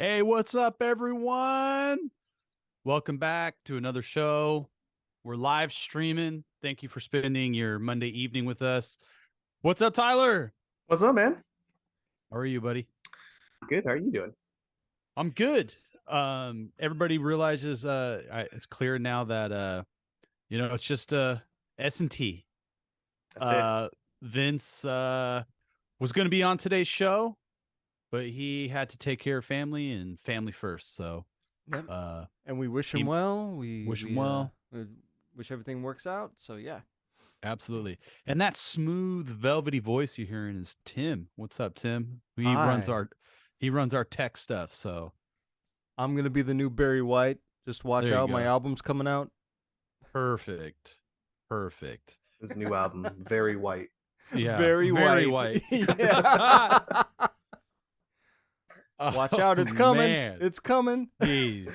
Hey, what's up, everyone? Welcome back to another show. We're live streaming. Thank you for spending your Monday evening with us. What's up, Tyler? What's up, man? How are you, buddy? Good. How are you doing? I'm good. Everybody realizes it's clear now that it's just S&T. That's it. Uh Vince was going to be on today's show, but he had to take care of family and family first. So, Yep. uh And we wish him he well. We wish him we well. wish everything works out. So yeah, Absolutely. And that smooth, velvety voice you're hearing is Tim. What's up, Tim? Hi. He runs our tech stuff. So I'm gonna be the new Barry White. Just watch there you out, my go. album's coming out. Perfect. Perfect. His new album, Very White. Yeah. Very Very white. white. Yeah. Watch out, Oh, it's coming. man. It's coming. Jeez.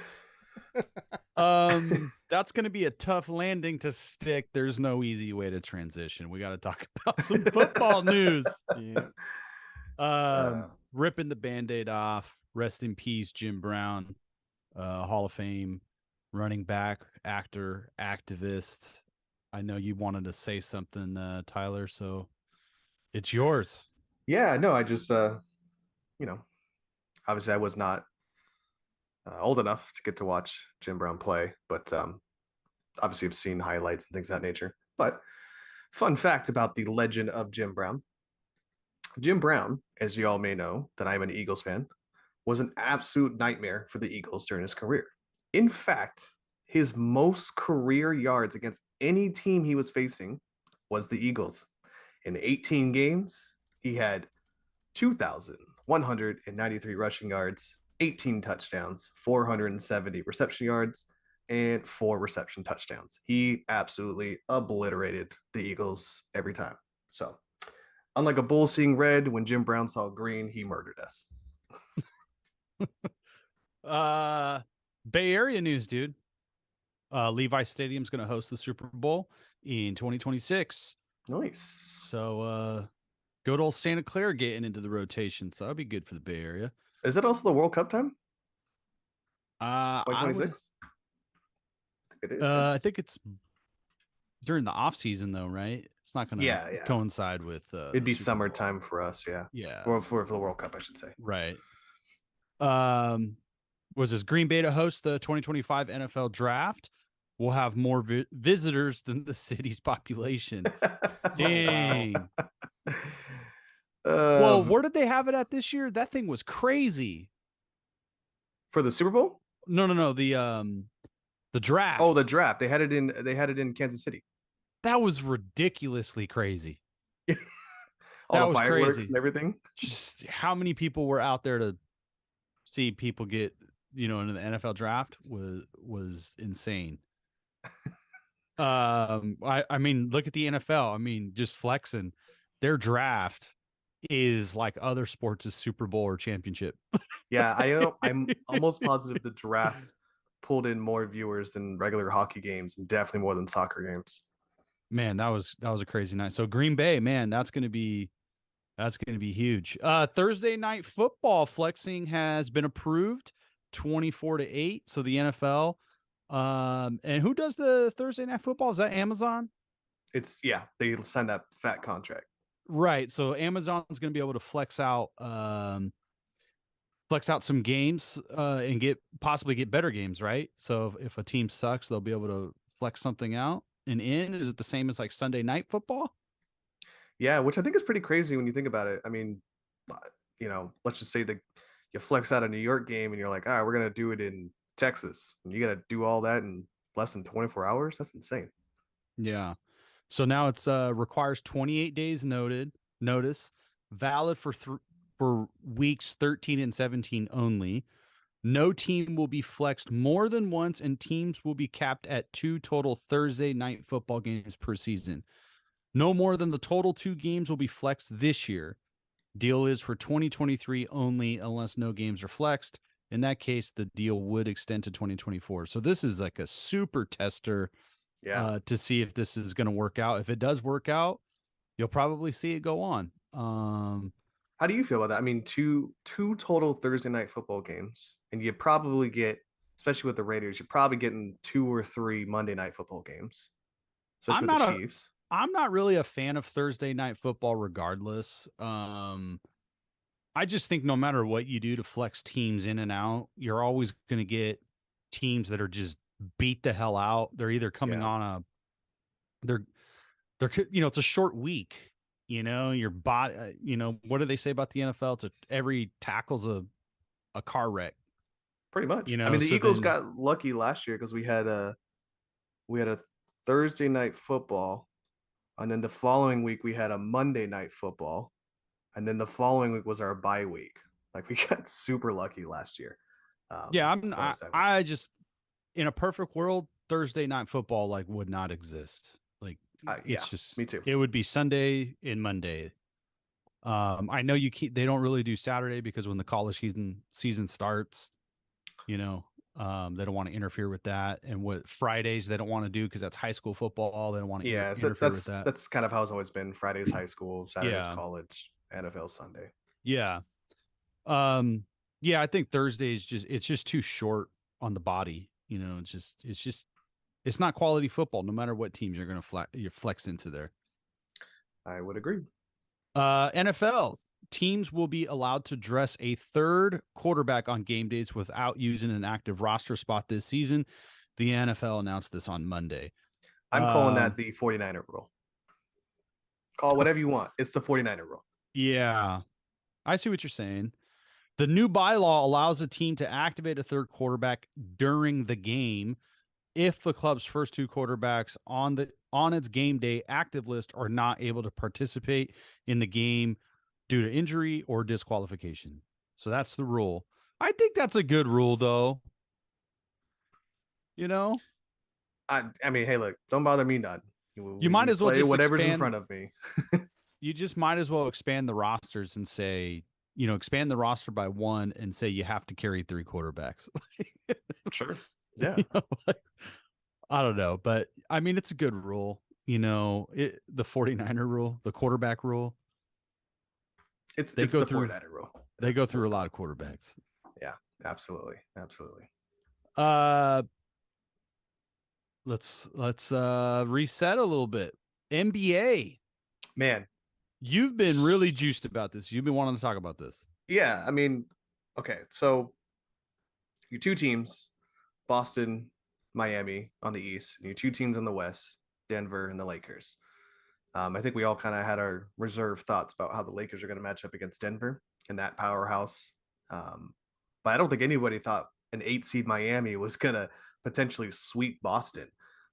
That's gonna be a tough landing to stick. There's no easy way to transition. We got to talk about some football news. Yeah. Ripping the band-aid off. Rest in peace, Jim Brown, Hall of Fame running back, actor, activist. I know you wanted to say something, Tyler, so it's yours. Yeah, no, I just, obviously I was not old enough to get to watch Jim Brown play, but obviously I've seen highlights and things of that nature. But fun fact about the legend of Jim Brown. Jim Brown, as you all may know, that I'm an Eagles fan, was an absolute nightmare for the Eagles during his career. In fact, his most career yards against any team he was facing was the Eagles. In 18 games, he had 2,193 rushing yards, 18 touchdowns, 470 reception yards, and 4 reception touchdowns. He absolutely obliterated the Eagles every time. So, unlike a bull seeing red, when Jim Brown saw green, he murdered us. Bay Area news, dude. Levi Stadium's going to host the Super Bowl in 2026. Nice. So, good old Santa Clara getting into the rotation. So that'll be good for the Bay Area. Is it also the World Cup time? I 2026? It is. I think it's during the off season though, right? It's not going to coincide with. It'd be summertime for us, yeah. Yeah. Or for the World Cup, I should say. Right. Was this Green Bay to host the 2025 NFL Draft? We'll have more visitors than the city's population. Dang. Well, where did they have it at this year? That thing was crazy. For the Super Bowl? No. The draft. Oh, the draft. They had it in Kansas City. That was ridiculously crazy. All the fireworks crazy. And everything. Just how many people were out there to see people get, into the NFL draft was insane. I mean, look at the NFL. I mean, just flexing. Their draft is like other sports' Super Bowl or championship. Yeah, I'm almost positive the draft pulled in more viewers than regular hockey games, and definitely more than soccer games. Man, that was a crazy night. So Green Bay, man, that's gonna be huge. Thursday night football flexing has been approved, 24-8. So the NFL. And who does the Thursday night football? Is that Amazon? They signed that fat contract. Right. So Amazon's going to be able to flex out some games and possibly get better games, right? So if a team sucks, they'll be able to flex something out and in. Is it the same as like Sunday night football? Yeah, which I think is pretty crazy when you think about it. I mean, let's just say that you flex out a New York game and you're like, all right, we're going to do it in Texas. And you got to do all that in less than 24 hours. That's insane. Yeah. So now it's requires 28 days notice, valid for weeks 13 and 17 only. No team will be flexed more than once, and teams will be capped at 2 total Thursday night football games per season. No more than the total 2 games will be flexed this year. Deal is for 2023 only, unless no games are flexed. In that case, the deal would extend to 2024. So this is like a super tester. Yeah. To see if this is going to work out. If it does work out, you'll probably see it go on. How do you feel about that? I mean, two total Thursday night football games, and you probably get, especially with the Raiders, you're probably getting 2 or 3 Monday night football games, especially I'm with the not a Chiefs. I'm not really a fan of Thursday night football regardless. I just think no matter what you do to flex teams in and out, you're always going to get teams that are just beat the hell out. They're either coming Yeah. on they're it's a short week, your body, what do they say about the NFL? Every tackle's a car wreck, Pretty much. I mean, the so Eagles then, got lucky last year because we had a Thursday night football, and then the following week we had a Monday night football, and then the following week was our bye week. Like we got super lucky last year. yeah, As far as that went. I just, in a perfect world, Thursday night football like would not exist. Like Yeah, it's just, me too. it would be Sunday and Monday. I know they don't really do Saturday because when the college season starts, they don't want to interfere with that. And what Fridays they don't want to do because that's high school football. They don't want to Yeah, interfere with that. that's kind of how it's always been. Fridays high school, Saturdays Yeah. college, NFL Sunday. Yeah. Yeah, I think Thursday is it's just too short on the body. It's not quality football, no matter what teams you're going to flex into there. I would agree. NFL teams will be allowed to dress a third quarterback on game days without using an active roster spot this season. The NFL announced this on Monday. I'm calling that the 49er rule. Call whatever you want. It's the 49er rule. Yeah, I see what you're saying. The new bylaw allows a team to activate a third quarterback during the game if the club's first two quarterbacks on its game day active list are not able to participate in the game due to injury or disqualification. So that's the rule. I think that's a good rule, though. I mean, hey, look, don't bother me none. You might as well play just whatever's in expand, front of me. You just might as well expand the rosters and say, expand the roster by one and say you have to carry 3 quarterbacks. Sure. Yeah. I don't know, but I mean, it's a good rule. The 49er rule, the quarterback rule. It's the 49er rule. They go through a lot of quarterbacks. Yeah, absolutely. Absolutely. Let's reset a little bit. NBA. Man, you've been really juiced about this. You've been wanting to talk about this. Yeah, I mean, okay, so your two teams, Boston, Miami on the East, and your two teams on the West, Denver and the Lakers. I think we all kind of had our reserved thoughts about how the Lakers are going to match up against Denver and that powerhouse. But I don't think anybody thought an 8 seed Miami was going to potentially sweep Boston.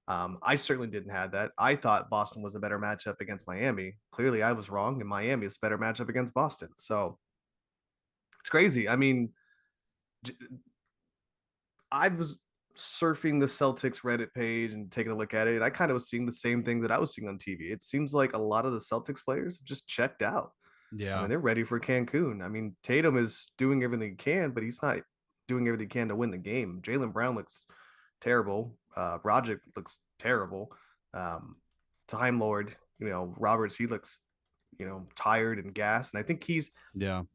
I certainly didn't have that. I thought Boston was a better matchup against Miami. Clearly, I was wrong, and Miami is a better matchup against Boston. So it's crazy. I mean, I was surfing the Celtics Reddit page and taking a look at it, and I kind of was seeing the same thing that I was seeing on TV. It seems like a lot of the Celtics players have just checked out. Yeah. I mean, they're ready for Cancun. I mean, Tatum is doing everything he can, but he's not doing everything he can to win the game. Jaylen Brown looks terrible. Rogic looks terrible. Time Lord, Roberts, he looks, tired and gassed. And I think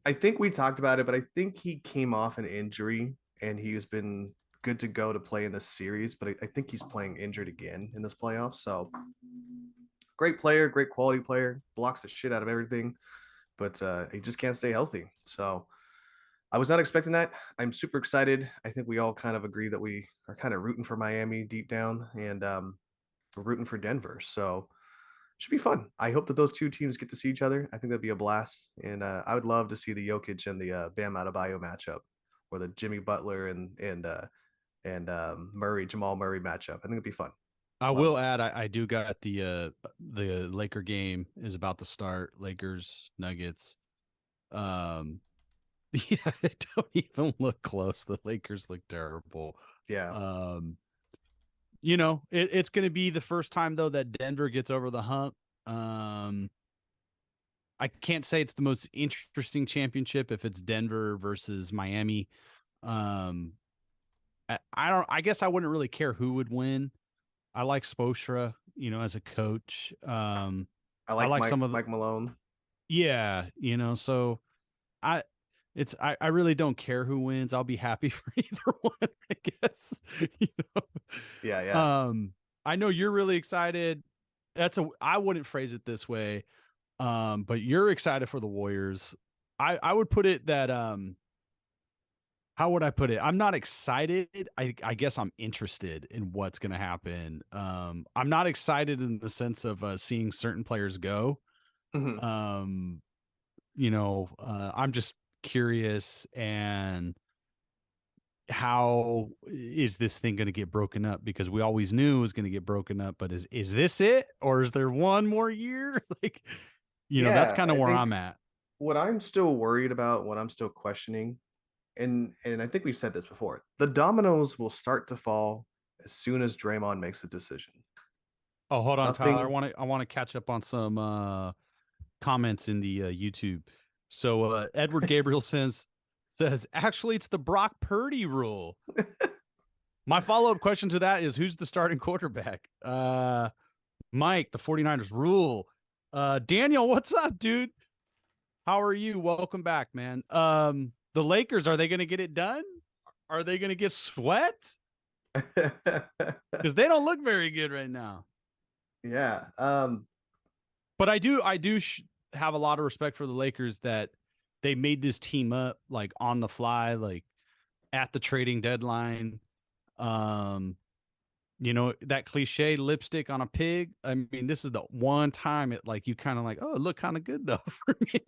I think we talked about it, but I think he came off an injury and he's been good to go to play in this series, but I think he's playing injured again in this playoff. So great player, great quality player, blocks the shit out of everything, but he just can't stay healthy. So I was not expecting that. I'm super excited. I think we all kind of agree that we are kind of rooting for Miami deep down, and we're rooting for Denver. So it should be fun. I hope that those two teams get to see each other. I think that'd be a blast. And I would love to see the Jokic and the Bam Adebayo matchup, or the Jimmy Butler and Jamal Murray matchup. I think it'd be fun. I will add, I do got the Laker game is about to start. Lakers, Nuggets. Yeah, it don't even look close. The Lakers look terrible. Yeah. It's going to be the first time though that Denver gets over the hump. I can't say it's the most interesting championship if it's Denver versus Miami. I guess I wouldn't really care who would win. I like Spoelstra, as a coach. I like some of Mike Malone. Yeah, so I really don't care who wins. I'll be happy for either one, I guess. You know? Yeah. I know you're really excited. I wouldn't phrase it this way. But you're excited for the Warriors. I would put it that how would I put it? I'm not excited. I guess I'm interested in what's going to happen. I'm not excited in the sense of seeing certain players go. Mhm. I'm just curious, and how is this thing going to get broken up? Because we always knew it was going to get broken up, but is this it, or is there one more year? Like, that's Yeah, kind of I where think I'm at. what I'm still worried about, what I'm still questioning, and I think we've said this before, the dominoes will start to fall as soon as Draymond makes a decision. Oh, hold on, Tyler. Nothing. I want to catch up on some comments in the YouTube. So Edward Gabriel says actually it's the Brock Purdy rule. My follow-up question to that is, who's the starting quarterback? Mike, the 49ers rule. Daniel, what's up, dude? How are you? Welcome back, man. The Lakers, are they going to get it done? Are they going to get swept? Because they don't look very good right now. Yeah. But I do have a lot of respect for the Lakers that they made this team up like on the fly, like at the trading deadline. That cliche lipstick on a pig. I mean, this is the one time it like you kind of like, oh, it looked kind of good though for me.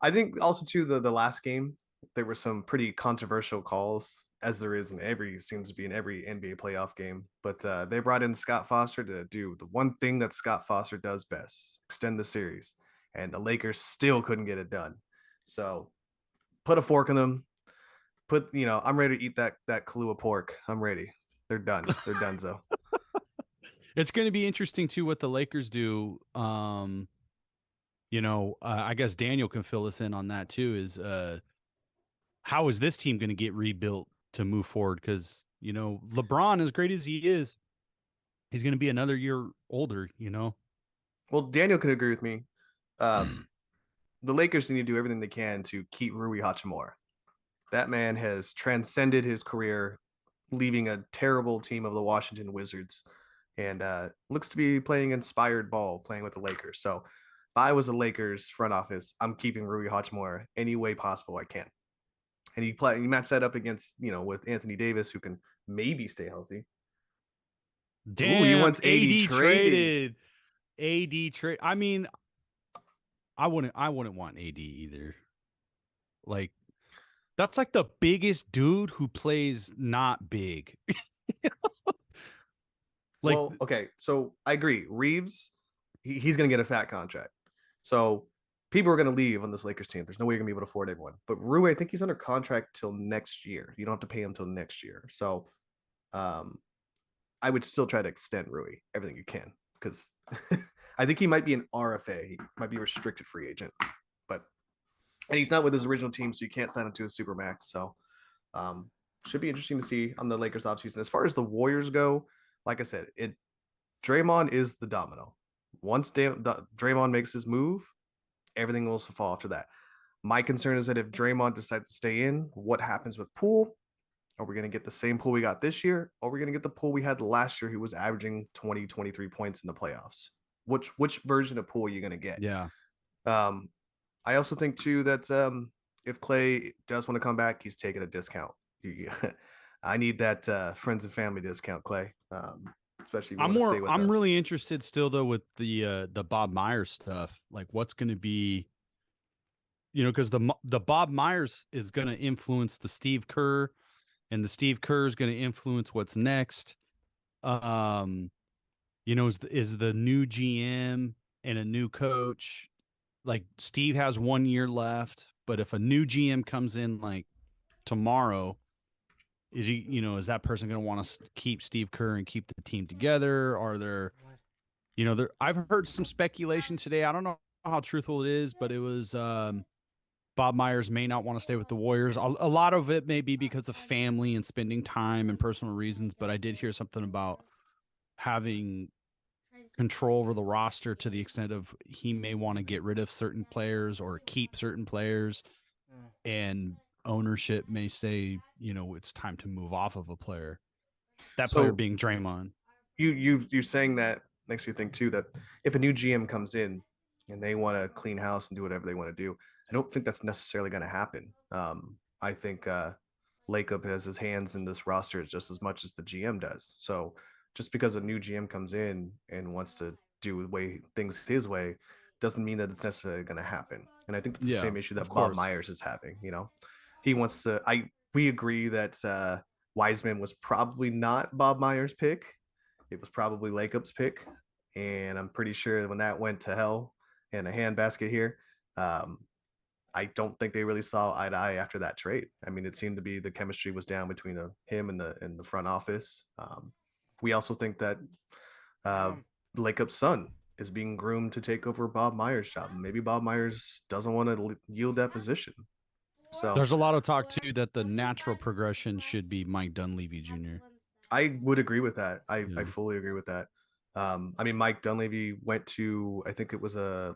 I think also too the last game there were some pretty controversial calls, as there is in every seems to be in every NBA playoff game. But they brought in Scott Foster to do the one thing that Scott Foster does best: extend the series, and the Lakers still couldn't get it done. So put a fork in them. I'm ready to eat that Kahlua pork. I'm ready. They're done. They're done. So It's going to be interesting too what the Lakers do. I guess Daniel can fill us in on that too. Is how is this team going to get rebuilt to move forward? Because LeBron, as great as he is, he's going to be another year older. well, Daniel can agree with me. The Lakers need to do everything they can to keep Rui Hachimura. That man has transcended his career, leaving a terrible team of the Washington Wizards, and looks to be playing inspired ball, playing with the Lakers. So, if I was a Lakers front office, I'm keeping Rui Hachimura any way possible I can. And you match that up against with Anthony Davis, who can maybe stay healthy. Ooh, he Damn, wants AD traded. AD trade. I mean, I wouldn't want AD either. Like, that's like the biggest dude who plays not big. Like, Well, okay, so I agree. Reeves, he's going to get a fat contract. So people are going to leave on this Lakers team. There's no way you're going to be able to afford everyone. But Rui, I think he's under contract till next year. You don't have to pay him till next year. So I would still try to extend Rui everything you can, because I think he might be an RFA. He might be a restricted free agent. And he's not with his original team, so you can't sign him to a supermax. So should be interesting to see on the Lakers offseason. As far as the Warriors go, like I said, Draymond is the domino. Once Draymond makes his move, everything will fall after that. My concern is that if Draymond decides to stay in, what happens with Poole? Are we going to get the same Poole we got this year? Or are we going to get the Poole we had last year, who was averaging 20, 23 points in the playoffs? Which version of Poole are you going to get? yeah. I also think too that if Clay does want to come back, he's taking a discount. I need that friends and family discount, Clay. Especially if you want to stay with I'm us. really interested still though with the Bob Myers stuff. Like, what's going to be, because the Bob Myers is going to influence the Steve Kerr, and the Steve Kerr is going to influence what's next. Is the new GM and a new coach. Like, Steve has 1 year left, but if a new GM comes in like tomorrow, is is that person going to want to keep Steve Kerr and keep the team together? Are there, I've heard some speculation today. I don't know how truthful it is, but it was Bob Myers may not want to stay with the Warriors. A lot of it may be because of family and spending time and personal reasons, but I did hear something about having control over the roster to the extent of he may want to get rid of certain players or keep certain players, and ownership may say, it's time to move off of a player. That player So being Draymond. you saying that makes me think too that if a new GM comes in and they want to clean house and do whatever they want to do, I don't think that's necessarily going to happen. I think Lacob has his hands in this roster just as much as the GM does. So just because a new GM comes in and wants to do things his way doesn't mean that it's necessarily going to happen. And I think that's the same issue that Bob Myers is having. He wants to. We agree that Wiseman was probably not Bob Myers' pick. It was probably Lacob's pick, and I'm pretty sure when that went to hell in a handbasket here, I don't think they really saw eye to eye after that trade. I mean, it seemed to be the chemistry was down between him and the front office. We also think that Lacob's son is being groomed to take over Bob Myers' job. Maybe Bob Myers doesn't want to yield that position. So there's a lot of talk too that the natural progression should be Mike Dunleavy Jr. I would agree with that. I fully agree with that. I mean, Mike Dunleavy went to, I think it was the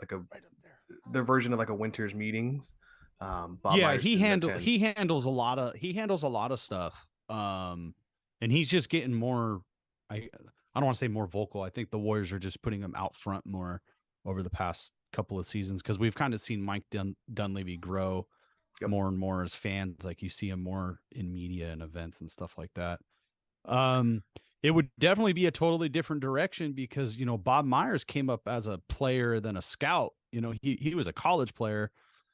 version of like a Winters meetings. Bob Myers he handles a lot of stuff. And he's just getting more. I don't want to say more vocal. I think the Warriors are just putting him out front more over the past couple of seasons because we've kind of seen Mike Dunleavy grow more and more as fans. Like you see him more in media and events and stuff like that. It would definitely be a totally different direction because, Bob Myers came up as a player than a scout. He was a college player.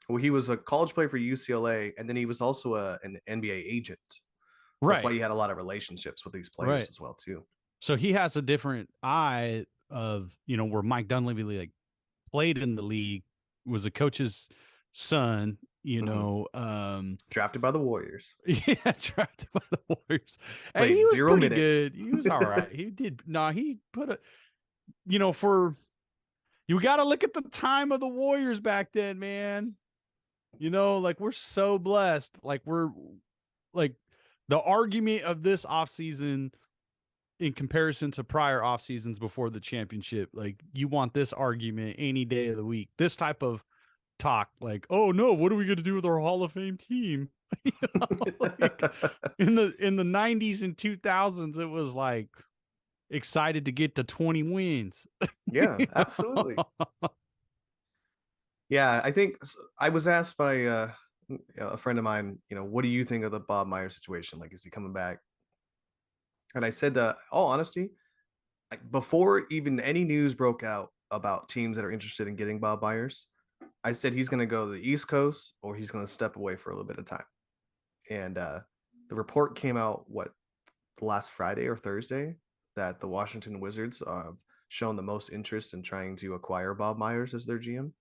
Well, he was a college player for UCLA, and then he was also an NBA agent. So that's why he had a lot of relationships with these players as well, too. So he has a different eye of, where Mike Dunleavy like played in the league, was a coach's son, drafted by the Warriors. Yeah, drafted by the Warriors. And he was 0 minutes. Good. He was all right. He did. No, he put a, you got to look at the time of the Warriors back then, man. Like we're so blessed. Like we're like the argument of this offseason in comparison to prior off seasons before the championship. Like you want this argument any day of the week. This type of talk, like, oh no, what are we going to do with our Hall of Fame team? Like, in the 90s and 2000s, it was like excited to get to 20 wins. Yeah, absolutely. Yeah, I think I was asked by a friend of mine, what do you think of the Bob Myers situation? Like, is he coming back? And I said, all honesty, before even any news broke out about teams that are interested in getting Bob Myers, I said he's going to go to the East Coast or he's going to step away for a little bit of time. And the report came out, last Friday or Thursday, that the Washington Wizards have shown the most interest in trying to acquire Bob Myers as their GM.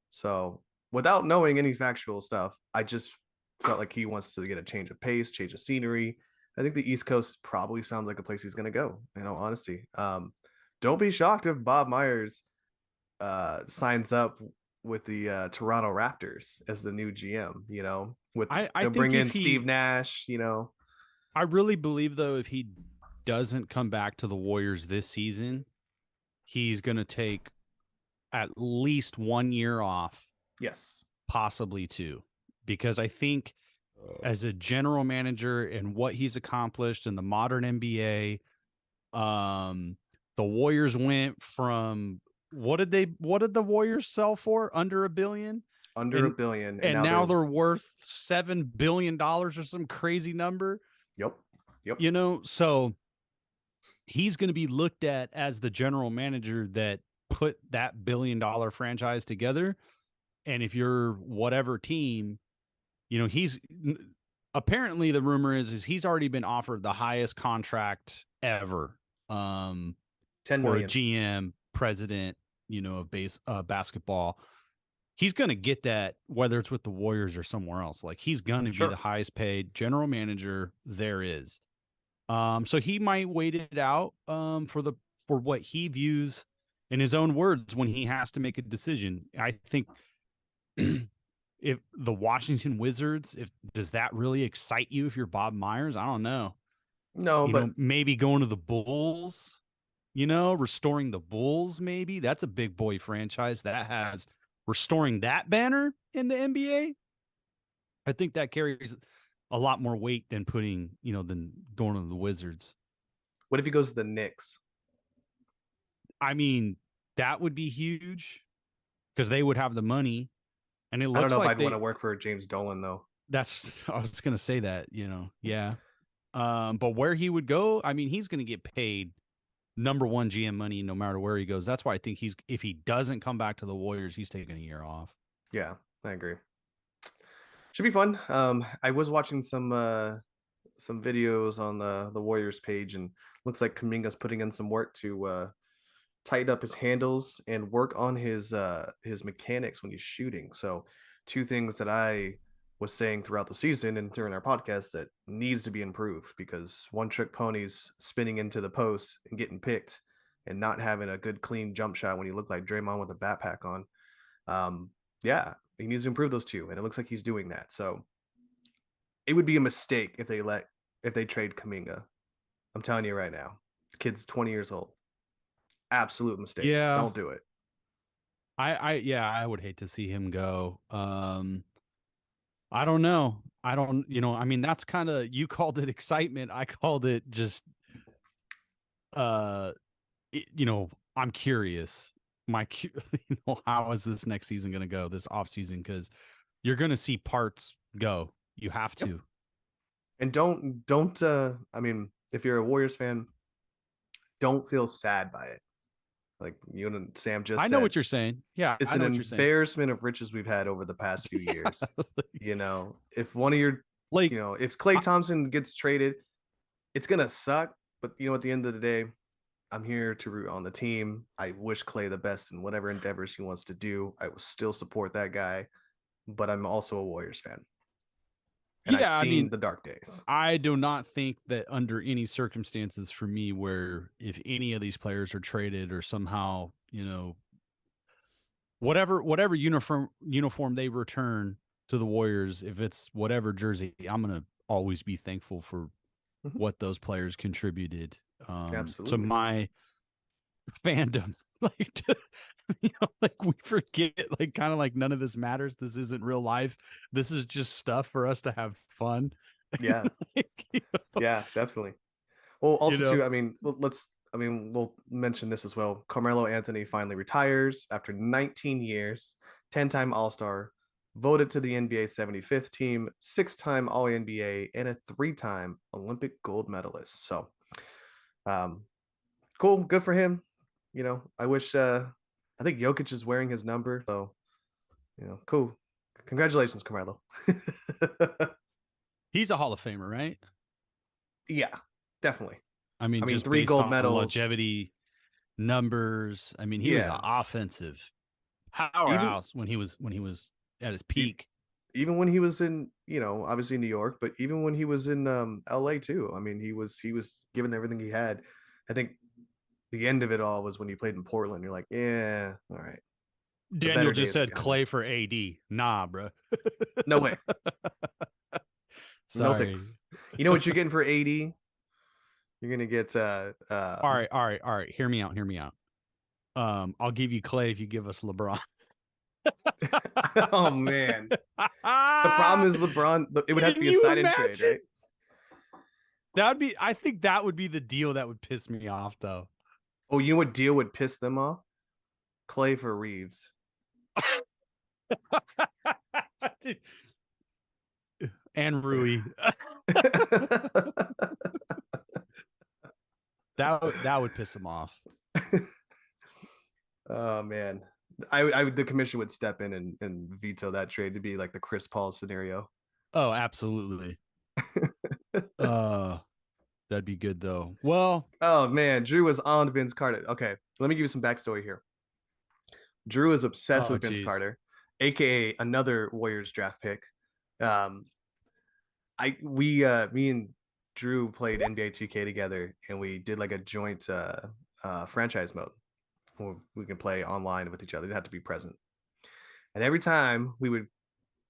So without knowing any factual stuff, I just felt like he wants to get a change of pace, change of scenery. I think the East Coast probably sounds like a place he's going to go, in all honesty. Don't be shocked if Bob Myers signs up with the Toronto Raptors as the new GM, they'll bring in Steve Nash, I really believe, though, if he doesn't come back to the Warriors this season, he's going to take at least 1 year off. Yes. Possibly 2. Because I think as a general manager and what he's accomplished in the modern NBA, the Warriors went from what did the Warriors sell for? Under $1 billion? Under $1 billion. And now they're worth $7 billion or some crazy number. Yep. So he's going to be looked at as the general manager that put that $1 billion franchise together. And if you're whatever team, he's apparently, the rumor is he's already been offered the highest contract ever. 10 for million. A GM, president, of basketball. He's going to get that whether it's with the Warriors or somewhere else. Like he's going to be the highest paid general manager there is. So he might wait it out for what he views in his own words when he has to make a decision. I think if the Washington Wizards, does that really excite you if you're Bob Myers? I don't know. No, but maybe going to the Bulls, restoring the Bulls, maybe that's a big boy franchise that has restoring that banner in the NBA. I think that carries a lot more weight than than going to the Wizards. What if he goes to the Knicks? I mean, that would be huge because they would have the money. And it looks I don't know like if I'd want to work for James Dolan though. I was going to say that, yeah. But where he would go, I mean, he's going to get paid number one GM money no matter where he goes. That's why I think if he doesn't come back to the Warriors, he's taking a year off. Yeah, I agree. Should be fun. I was watching some videos on the Warriors page, and looks like Kuminga's putting in some work to tighten up his handles and work on his mechanics when he's shooting. So, two things that I was saying throughout the season and during our podcast that needs to be improved, because one trick ponies spinning into the post and getting picked and not having a good clean jump shot when you look like Draymond with a backpack on. Yeah, he needs to improve those two, and it looks like he's doing that. So it would be a mistake if they trade Kuminga. I'm telling you right now, the kid's 20 years old. Absolute mistake. Yeah. Don't do it. I would hate to see him go. I don't know. I mean, that's kind of, you called it excitement. I called it just, I'm curious. How is this next season going to go, this off season? Because you're going to see parts go. You have to. Yep. And don't, I mean, if you're a Warriors fan, don't feel sad by it. Like you and Sam just said, know what you're saying. Yeah, it's an embarrassment of riches we've had over the past few years. If one of your, if Klay Thompson gets traded, it's gonna suck. But at the end of the day, I'm here to root on the team. I wish Klay the best in whatever endeavors he wants to do. I will still support that guy, but I'm also a Warriors fan. And I've seen the dark days. I do not think that under any circumstances for me where if any of these players are traded or somehow, whatever uniform they return to the Warriors, if it's whatever jersey, I'm going to always be thankful for what those players contributed to my fandom. We forget, kind of like none of this matters. This isn't real life. This is just stuff for us to have fun. Yeah. Yeah, definitely. Well, also too, I mean, we'll mention this as well. Carmelo Anthony finally retires after 19 years, 10-time All-Star, voted to the NBA 75th team, 6-time All-NBA, and a 3-time Olympic gold medalist. So, cool. Good for him. I wish, I think Jokic is wearing his number. So, cool. Congratulations, Carmelo. He's a Hall of Famer, right? Yeah, definitely. I mean, just 3 gold medals, longevity, numbers. I mean, he was an offensive powerhouse when he was at his peak. Even when he was in, obviously New York, but even when he was in LA too. I mean, he was giving everything he had. I think the end of it all was when he played in Portland. You're like, yeah, all right. Daniel just said Klay for AD. Nah, bro. No way. Sorry. Celtics. You know what you're getting for AD? You're gonna get all right. Hear me out. I'll give you Klay if you give us LeBron. Oh man. The problem is LeBron, it would have to be a sign and trade, right? I think that would be the deal that would piss me off though. Oh, you know what deal would piss them off? Klay for Reeves. And Rui. that would piss him off. Oh man. The commission would step in and veto that trade to be like the Chris Paul scenario. Oh, absolutely. That'd be good though. Well, oh man, Drew was on Vince Carter. Okay, let me give you some backstory here. Drew is obsessed with Vince Carter, aka another Warriors draft pick. Me and Drew played NBA 2K together, and we did like a joint franchise mode where we can play online with each other. You didn't have to be present. And every time we would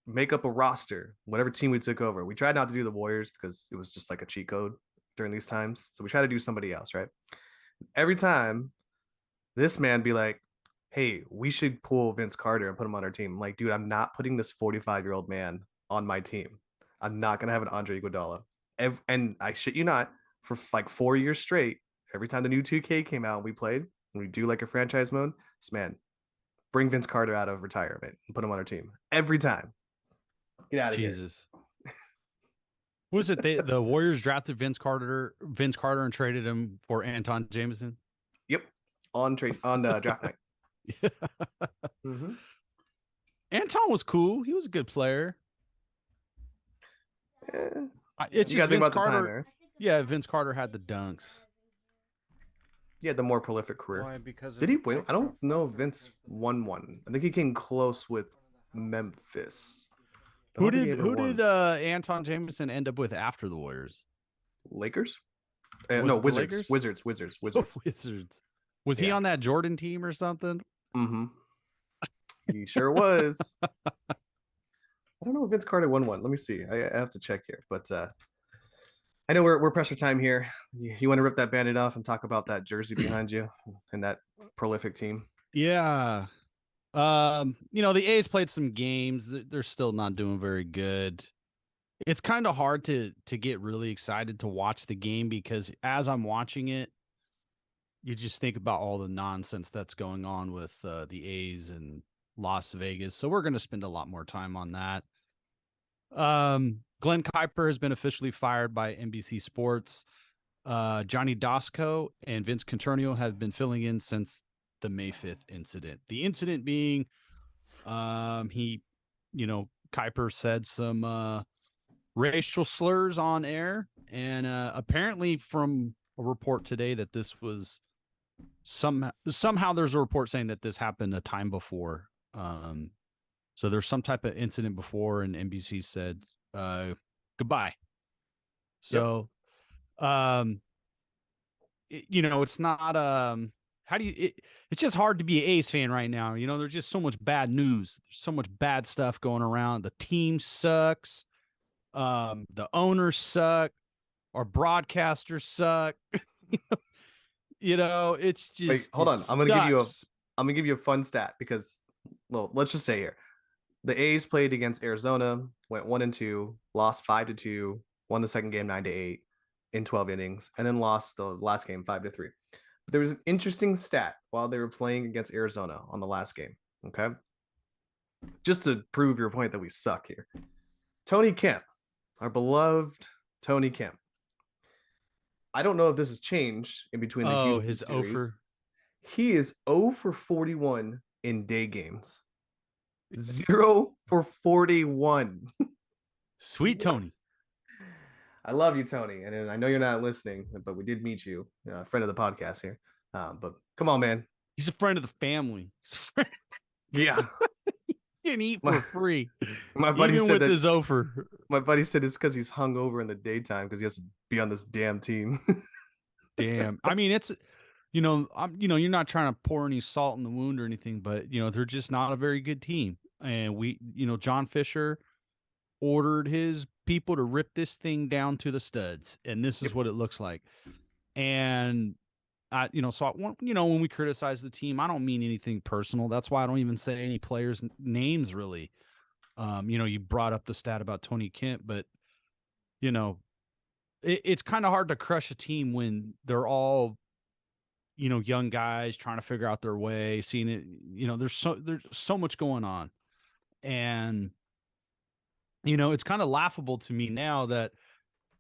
make up a roster, whatever team we took over, we tried not to do the Warriors because it was just like a cheat code during these times. So we tried to do somebody else, right? Every time this man be like, hey, we should pull Vince Carter and put him on our team. I'm like, dude, I'm not putting this 45-year-old man on my team. I'm not gonna have an Andre Iguodala. And I shit you not, for like 4 years straight, every time the new 2K came out, we played and we do like a franchise mode. This man, bring Vince Carter out of retirement and put him on our team every time. Get out of here. Jesus. What was it? The Warriors drafted Vince Carter and traded him for Anton Jameson. Yep, on draft night. Mm-hmm. Anton was cool. He was a good player. It's You just gotta think Vince about the time Carter. there. Yeah, Vince Carter had the dunks. He had the more prolific career. Why? Because Did he win? I don't know if Vince won one. I think he came close with Memphis. I Who don't think he did ever won. Anton Jameson end up with after the Warriors? Lakers? Was No, it the Wizards. Lakers? Wizards. Wizards. Was he Yeah. on that Jordan team or something? Mm-hmm. He sure was. I don't know if Vince Carter won one. Let me see. I have to check here. But I know we're pressed for time here. You want to rip that bandit off and talk about that jersey behind you and that prolific team? Yeah. The A's played some games. They're still not doing very good. It's kind of hard to get really excited to watch the game because as I'm watching it, you just think about all the nonsense that's going on with the A's and Las Vegas. So we're going to spend a lot more time on that. Glenn Kuiper has been officially fired by NBC Sports. Johnny Dasco and Vince Conternio have been filling in since the May 5th incident. The incident being, Kuiper said some racial slurs on air, and apparently from a report today that this was somehow there's a report saying that this happened a time before. So there's some type of incident before, and NBC said goodbye. So, it's not it's just hard to be an A's fan right now. There's just so much bad news. There's so much bad stuff going around. The team sucks. The owners suck. Our broadcasters suck. It's just. Wait, hold on. I'm gonna give you a fun stat because, well, let's just say here, the A's played against Arizona, went 1-2, lost 5-2, won the second game 9-8 in 12 innings, and then lost the last game 5-3. But there was an interesting stat while they were playing against Arizona on the last game. Okay, just to prove your point that we suck here, Tony Kemp, our beloved Tony Kemp. I don't know if this has changed in between the Houston his series. offer. He is 0 for 41 in day games. 0 for 41. Sweet Tony. I love you, Tony. And I know you're not listening, but we did meet you, a friend of the podcast here. But come on, man. He's a friend of the family. He's a friend. Yeah. He can eat for free. My buddy even said with that, his offer. My buddy said it's because he's hung over in the daytime because he has to be on this damn team. Damn. I mean, it's you're not trying to pour any salt in the wound or anything, but they're just not a very good team. And John Fisher ordered his people to rip this thing down to the studs, and this is what it looks like. And when we criticize the team, I don't mean anything personal. That's why I don't even say any players' names really. You brought up the stat about Tony Kemp, but it's kind of hard to crush a team when they're all young guys trying to figure out their way, seeing it. There's so much going on, and it's kind of laughable to me now that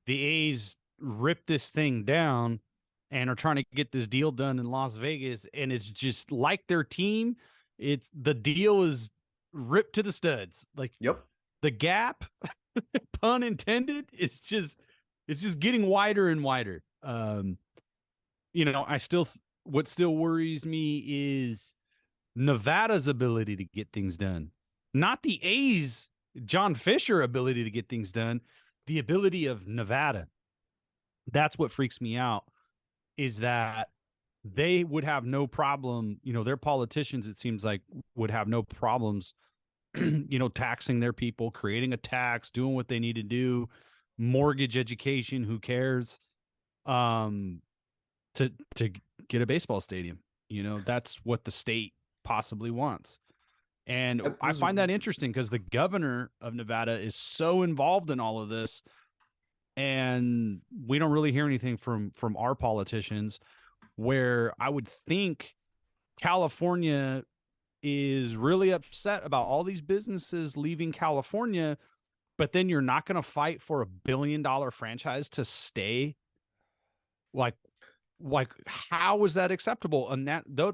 the A's ripped this thing down and are trying to get this deal done in Las Vegas, and it's just like their team. The deal is ripped to the studs. Like, Yep. The gap, pun intended, it's just getting wider and wider. What still worries me is Nevada's ability to get things done, not the A's John Fisher ability to get things done, the ability of Nevada. That's what freaks me out, is that they would have no problem, their politicians, it seems like, would have no problems, taxing their people, creating a tax, doing what they need to do, mortgage education, who cares, to get a baseball stadium. That's what the state possibly wants. And I find that interesting because the governor of Nevada is so involved in all of this, and we don't really hear anything from our politicians, where I would think California is really upset about all these businesses leaving California, but then you're not going to fight for $1 billion franchise to stay. Like how is that acceptable? And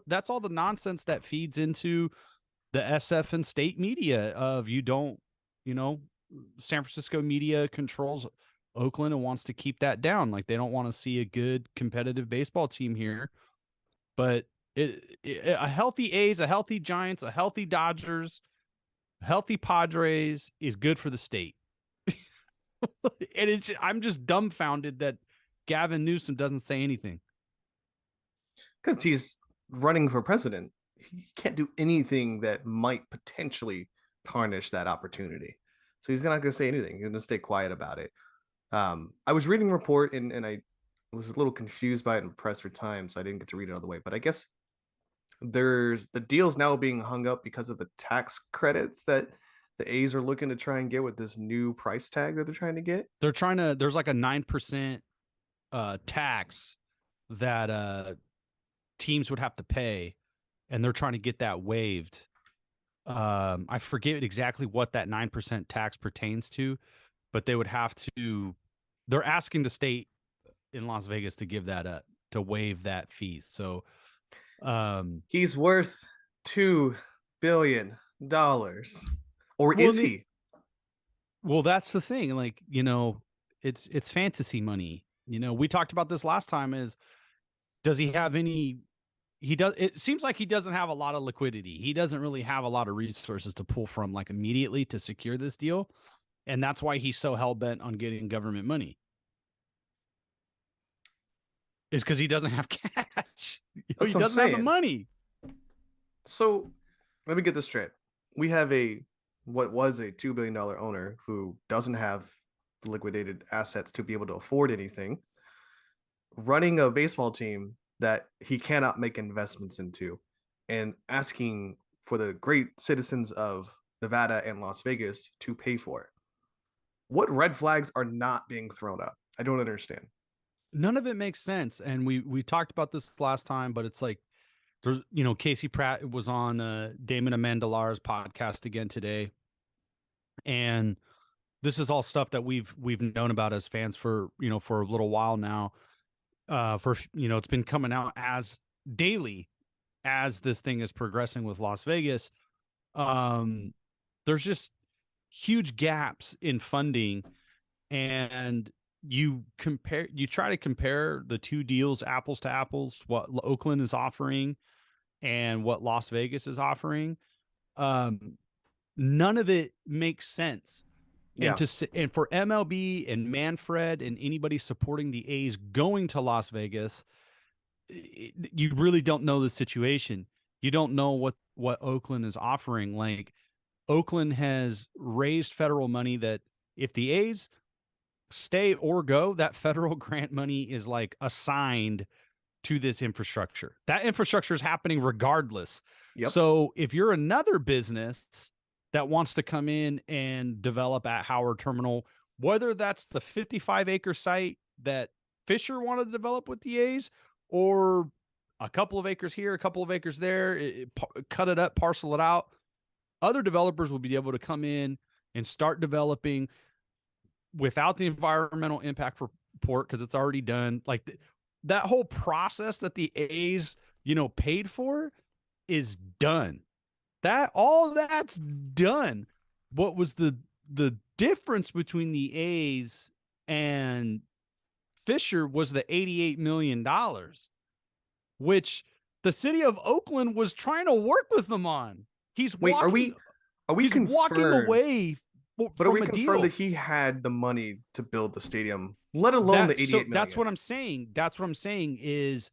that's all the nonsense that feeds into the SF and state media of San Francisco media controls Oakland and wants to keep that down. Like they don't want to see a good competitive baseball team here, but a healthy A's, a healthy Giants, a healthy Dodgers, healthy Padres is good for the state. And I'm just dumbfounded that Gavin Newsom doesn't say anything. Because he's running for president. He can't do anything that might potentially tarnish that opportunity. So he's not going to say anything. He's going to stay quiet about it. I was reading a report and I was a little confused by it in press for time, so I didn't get to read it all the way. But I guess there's the deal's now being hung up because of the tax credits that the A's are looking to try and get with this new price tag that they're trying to get. There's like a 9% tax that teams would have to pay, and they're trying to get that waived. I forget exactly what that 9% tax pertains to, but they would have to. They're asking the state in Las Vegas to give that up, to waive that fee. So he's worth $2 billion, or is he? Well, that's the thing. Like, it's fantasy money. We talked about this last time. Does he have any? It seems like he doesn't have a lot of liquidity. He doesn't really have a lot of resources to pull from like immediately to secure this deal. And that's why he's so hell-bent on getting government money. Is because he doesn't have cash. He doesn't have the money. So let me get this straight. We have what was a $2 billion owner who doesn't have the liquidated assets to be able to afford anything, running a baseball team that he cannot make investments into, and asking for the great citizens of Nevada and Las Vegas to pay for it. What red flags are not being thrown up? I don't understand. None of it makes sense. And we talked about this last time, but it's like, there's, Casey Pratt was on Damon Amendolar's podcast again today. And this is all stuff that we've known about as fans for a little while now. It's been coming out as daily as this thing is progressing with Las Vegas. There's just huge gaps in funding, and you try to compare the two deals apples to apples, what Oakland is offering and what Las Vegas is offering. None of it makes sense. Yeah. And for MLB and Manfred and anybody supporting the A's going to Las Vegas, you really don't know the situation. You don't know what Oakland is offering. Like, Oakland has raised federal money that if the A's stay or go, that federal grant money is like assigned to this infrastructure. That infrastructure is happening regardless. Yep. So if you're another business that wants to come in and develop at Howard Terminal, whether that's the 55-acre site that Fisher wanted to develop with the A's, or a couple of acres here, a couple of acres there, cut it up, parcel it out, other developers will be able to come in and start developing without the environmental impact report, because it's already done. Like that whole process that the A's, paid for is done. All that's done. What was the difference between the A's and Fisher was the $88 million, which the city of Oakland was trying to work with them on. Are we walking away but are we confirmed that he had the money to build the stadium, let alone the $88 million? That's what I'm saying. That's what I'm saying is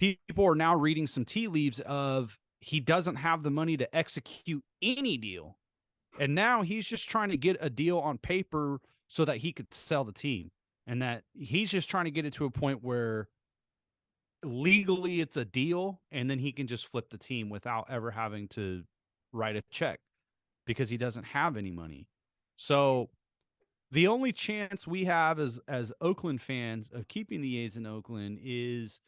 people are now reading some tea leaves of he doesn't have the money to execute any deal. And now he's just trying to get a deal on paper so that he could sell the team. And that he's just trying to get it to a point where legally it's a deal, and then he can just flip the team without ever having to write a check because he doesn't have any money. So the only chance we have as Oakland fans of keeping the A's in Oakland is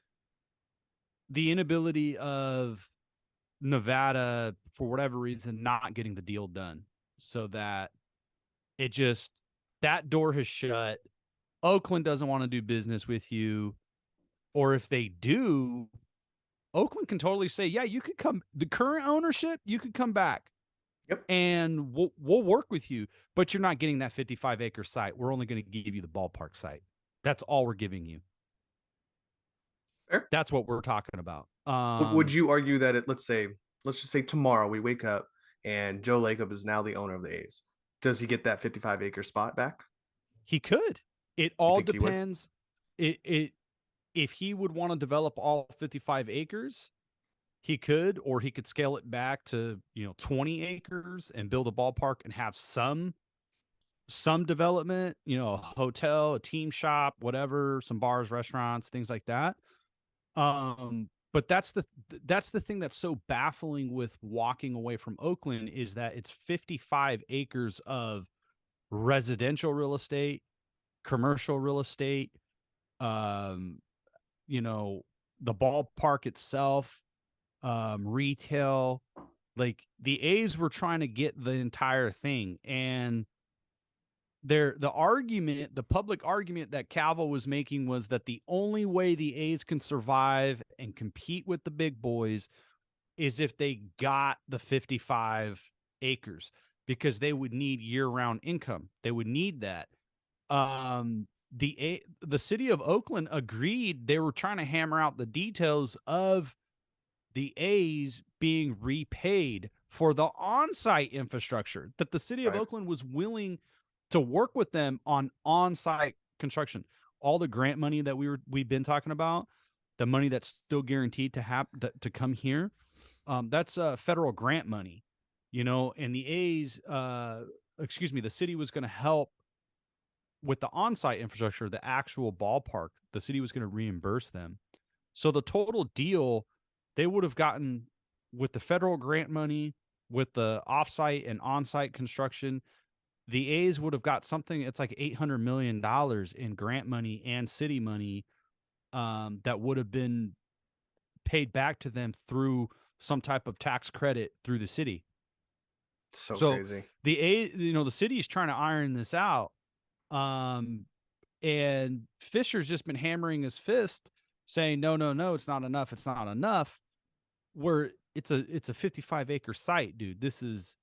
the inability of Nevada, for whatever reason, not getting the deal done, so that that door has shut. Oakland doesn't want to do business with you. Or if they do, Oakland can totally say, yeah, you could come. The current ownership, you could come back. Yep. And we'll work with you, but you're not getting that 55-acre site. We're only going to give you the ballpark site. That's all we're giving you. Fair. That's what we're talking about. Would you argue that let's just say tomorrow we wake up and Joe Lacob is now the owner of the A's? Does he get that 55-acre spot back? He could. It all depends. If he would want to develop all 55 acres, he could, or he could scale it back to 20 acres and build a ballpark and have some development, a hotel, a team shop, whatever, some bars, restaurants, things like that. But that's the thing that's so baffling with walking away from Oakland, is that it's 55 acres of residential real estate, commercial real estate, the ballpark itself, retail. Like, the A's were trying to get the entire thing, and the public argument that Calvo was making was that the only way the A's can survive and compete with the big boys is if they got the 55 acres, because they would need year-round income. They would need that. The city of Oakland agreed. They were trying to hammer out the details of the A's being repaid for the on-site infrastructure, that the city of Oakland was willing to work with them on-site construction. All the grant money that we've been talking about, the money that's still guaranteed to come here, that's federal grant money, and the A's, the city was going to help with the on-site infrastructure, the actual ballpark. The city was going to reimburse them. So the total deal they would have gotten with the federal grant money, with the off-site and on-site construction, the A's would have got something. It's like $800 million in grant money and city money that would have been paid back to them through some type of tax credit through the city. So crazy. The city is trying to iron this out. And Fisher's just been hammering his fist saying, no, it's not enough. It's not enough. Where it's a 55-acre site, dude. This is,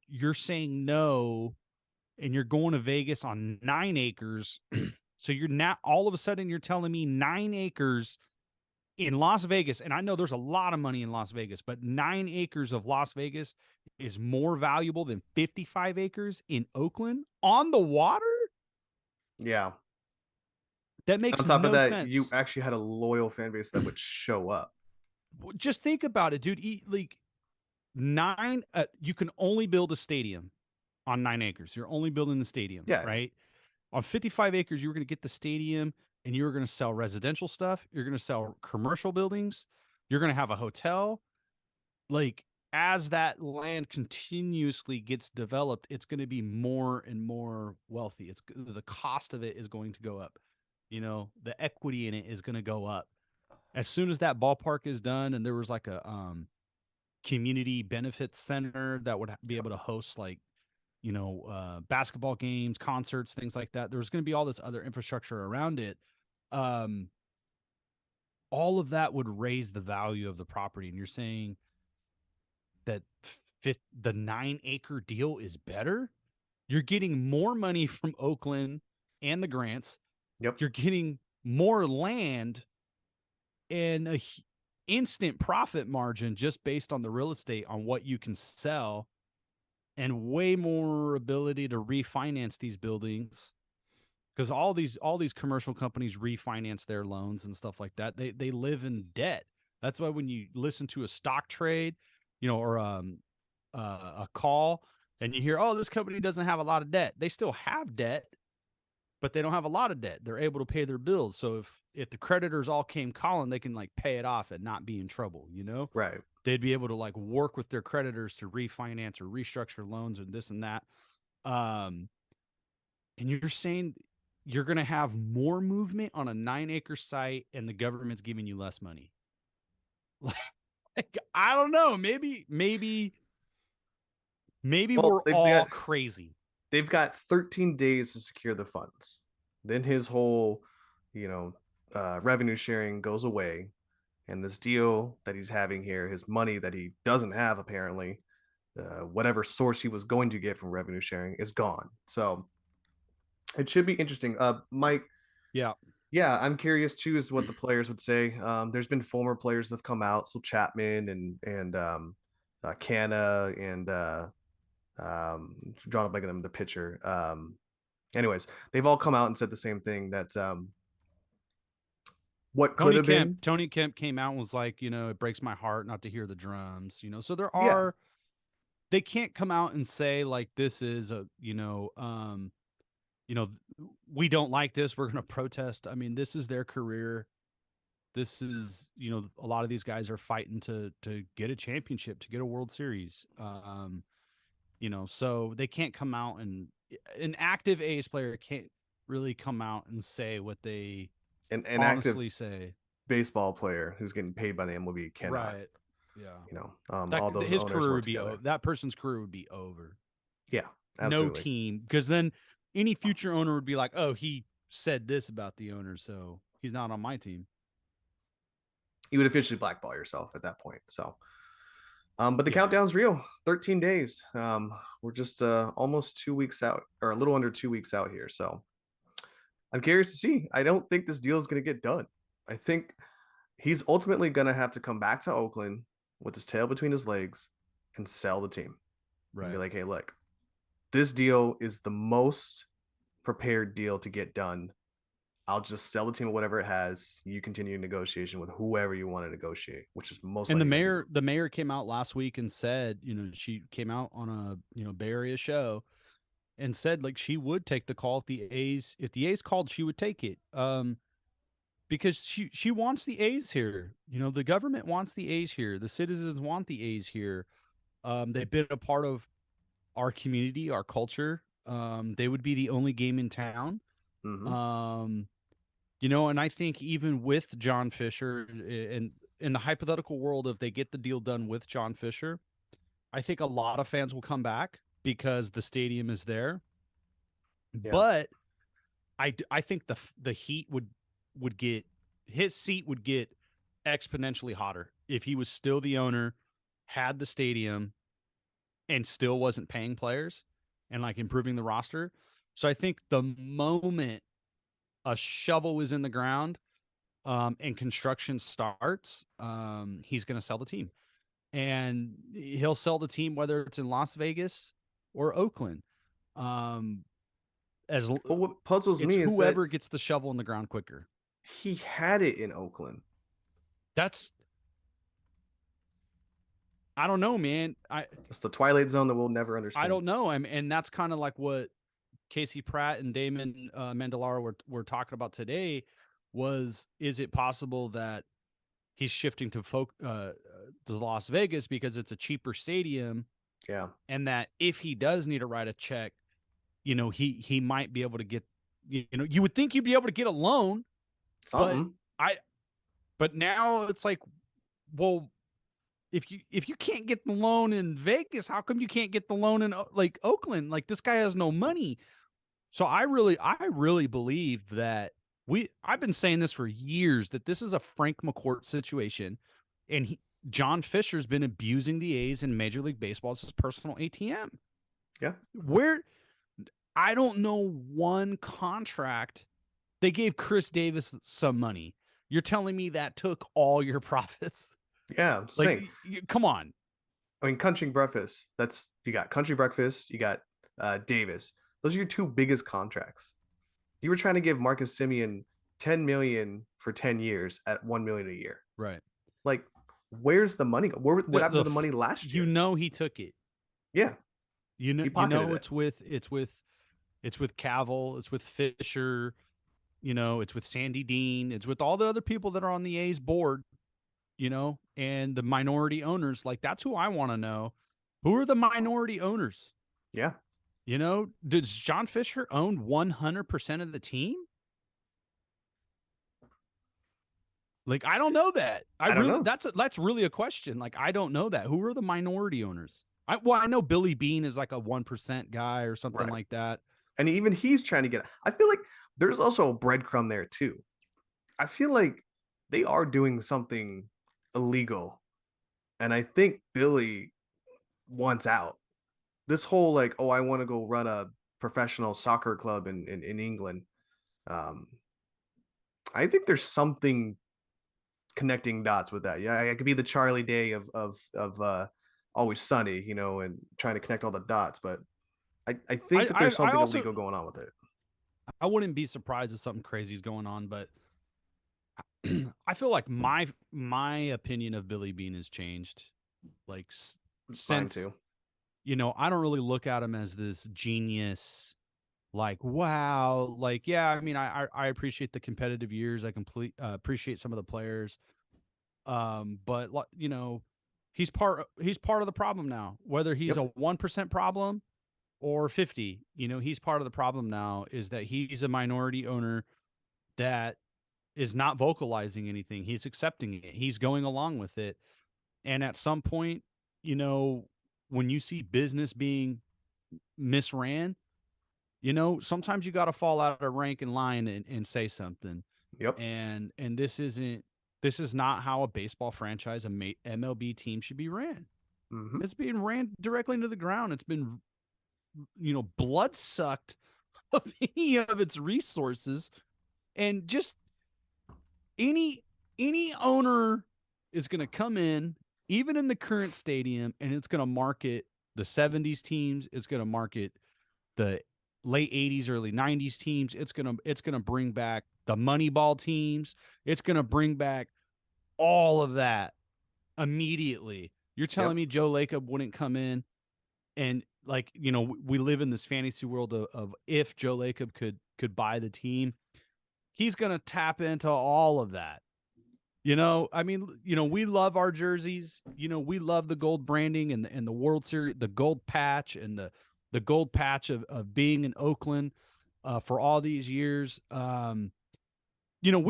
you're saying no, and you're going to Vegas on 9 acres. So you're not, all of a sudden you're telling me 9 acres in Las Vegas. And I know there's a lot of money in Las Vegas, but 9 acres of Las Vegas is more valuable than 55 acres in Oakland on the water. Yeah. That makes on top no of that, sense. You actually had a loyal fan base that would show up. Just think about it, dude. Like, 9, you can only build a stadium on 9 acres. You're only building the stadium, right? On 55 acres, you were going to get the stadium, and you were going to sell residential stuff. You're going to sell commercial buildings. You're going to have a hotel. Like, as that land continuously gets developed, it's going to be more and more wealthy. The cost of it is going to go up. The equity in it is going to go up. As soon as that ballpark is done, and there was like a community benefits center that would be able to host, like, basketball games, concerts, things like that. There's going to be all this other infrastructure around it. All of that would raise the value of the property. And you're saying that the 9-acre deal is better? You're getting more money from Oakland and the grants. Yep. You're getting more land and a instant profit margin just based on the real estate, on what you can sell, and way more ability to refinance these buildings, because all these commercial companies refinance their loans and stuff like that. They live in debt. That's why when you listen to a stock trade, or a call, and you hear, oh, this company doesn't have a lot of debt. They still have debt, but they don't have a lot of debt. They're able to pay their bills. So if the creditors all came calling, they can like pay it off and not be in trouble, you know? Right. They'd be able to like work with their creditors to refinance or restructure loans and this and that. And you're saying you're going to have more movement on a 9-acre site and the government's giving you less money. Like, I don't know. Maybe Well, we're all crazy. They've got 13 days to secure the funds. Then his whole, revenue sharing goes away. And this deal that he's having here, his money that he doesn't have apparently, whatever source he was going to get from revenue sharing is gone. So it should be interesting. Mike. Yeah, I'm curious too as what the players would say. There's been former players that have come out, so Chapman and Canna and drawing a blank on them, the pitcher. Anyways, they've all come out and said the same thing that what could have been. Tony Kemp came out and was like, it breaks my heart not to hear the drums. So there are, they can't come out and say like this is a we don't like this, we're going to protest. I mean, this is their career. This is, a lot of these guys are fighting to get a championship, to get a World Series. So they can't come out, and an active A's player can't really come out and say what they an honestly active say. Baseball player who's getting paid by the MLB cannot. Right. Yeah. All those his owners career work would be that person's career would be over. Yeah, absolutely. No team, because then any future owner would be like, oh, he said this about the owner, so he's not on my team. You would officially blackball yourself at that point. So, but the countdown's real. 13 days. We're just almost 2 weeks out, or a little under 2 weeks out here. So I'm curious to see. I don't think this deal is going to get done. I think he's ultimately going to have to come back to Oakland with his tail between his legs and sell the team. Right. And be like, hey, look, this deal is the most prepared deal to get done. I'll just sell the team or whatever it has. You continue negotiation with whoever you want to negotiate, which is most. And the mayor came out last week and said, she came out on a Bay Area show and said like she would take the call if the A's called, she would take it. Because she wants the A's here. The government wants the A's here. The citizens want the A's here. They've been a part of our community, our culture. They would be the only game in town. Mm-hmm. And I think even with John Fisher, and in the hypothetical world, if they get the deal done with John Fisher, I think a lot of fans will come back because the stadium is there. Yeah. But I think the heat would get, his seat would get exponentially hotter if he was still the owner, had the stadium, and still wasn't paying players and like improving the roster. So I think the moment a shovel is in the ground and construction starts, he's going to sell the team. And he'll sell the team whether it's in Las Vegas or Oakland. What puzzles me is whoever gets the shovel in the ground quicker. He had it in Oakland. I don't know, man. It's the twilight zone that we'll never understand. I don't know. And that's kind of like what Casey Pratt and Damon Mandalara were talking about today. Is it possible that he's shifting to Las Vegas because it's a cheaper stadium? Yeah. And that if he does need to write a check, he might be able to get, you would think you'd be able to get a loan. Something. But now it's like, well, if you can't get the loan in Vegas, how come you can't get the loan in like Oakland? Like, this guy has no money. So I really believe that I've been saying this for years, that this is a Frank McCourt situation, and John Fisher's been abusing the A's in Major League Baseball as his personal ATM. Yeah. I don't know one contract. They gave Chris Davis some money. You're telling me that took all your profits? Yeah, like, come on. I mean, Country Breakfast. You got Country Breakfast. You got Davis. Those are your two biggest contracts. You were trying to give Marcus Semien $10 million for 10 years at $1 million a year. Right. Like, where's the money? What happened to the money last year? He took it. Yeah. It's with It's with Cavill. It's with Fisher. It's with Sandy Dean. It's with all the other people that are on the A's board, and the minority owners. Like, that's who I want to know. Who are the minority owners? Yeah. Does John Fisher own 100% of the team? Like, I don't know that. I don't know. That's really a question. Like, I don't know that. Who are the minority owners? I know Billy Beane is like a 1% guy or something like that. And even he's trying to get. I feel like there's also a breadcrumb there too. I feel like they are doing something illegal, and I think Billy wants out. This whole like, oh, I want to go run a professional soccer club in England. I think there's something connecting dots with that. Yeah, I could be the Charlie Day of Always Sunny, and trying to connect all the dots, but I think that there's something illegal going on with it. I wouldn't be surprised if something crazy is going on, but I feel like my opinion of Billy Beane has changed. Like, since too. I don't really look at him as this genius. Like, wow, like, yeah, I mean, I appreciate the competitive years. I appreciate some of the players, but he's part of the problem now. Whether he's a 1% problem or 50, he's part of the problem now. Is that he's a minority owner that is not vocalizing anything. He's accepting it. He's going along with it. And at some point, when you see business being misran, sometimes you got to fall out of rank in line and say something. Yep. And this is not how a baseball franchise, MLB team should be ran. Mm-hmm. It's being ran directly into the ground. It's been, blood sucked of any of its resources, and just any owner is going to come in, even in the current stadium, and it's going to market the 70s teams. It's going to market the late 80s, early 90s teams. It's going to bring back the Moneyball teams. It's going to bring back all of that immediately. You're telling me Joe Lacob wouldn't come in and, like, we live in this fantasy world of if Joe Lacob could buy the team, he's going to tap into all of that. I mean, we love our jerseys. We love the gold branding and the World Series, the gold patch and the gold patch of being in Oakland for all these years. We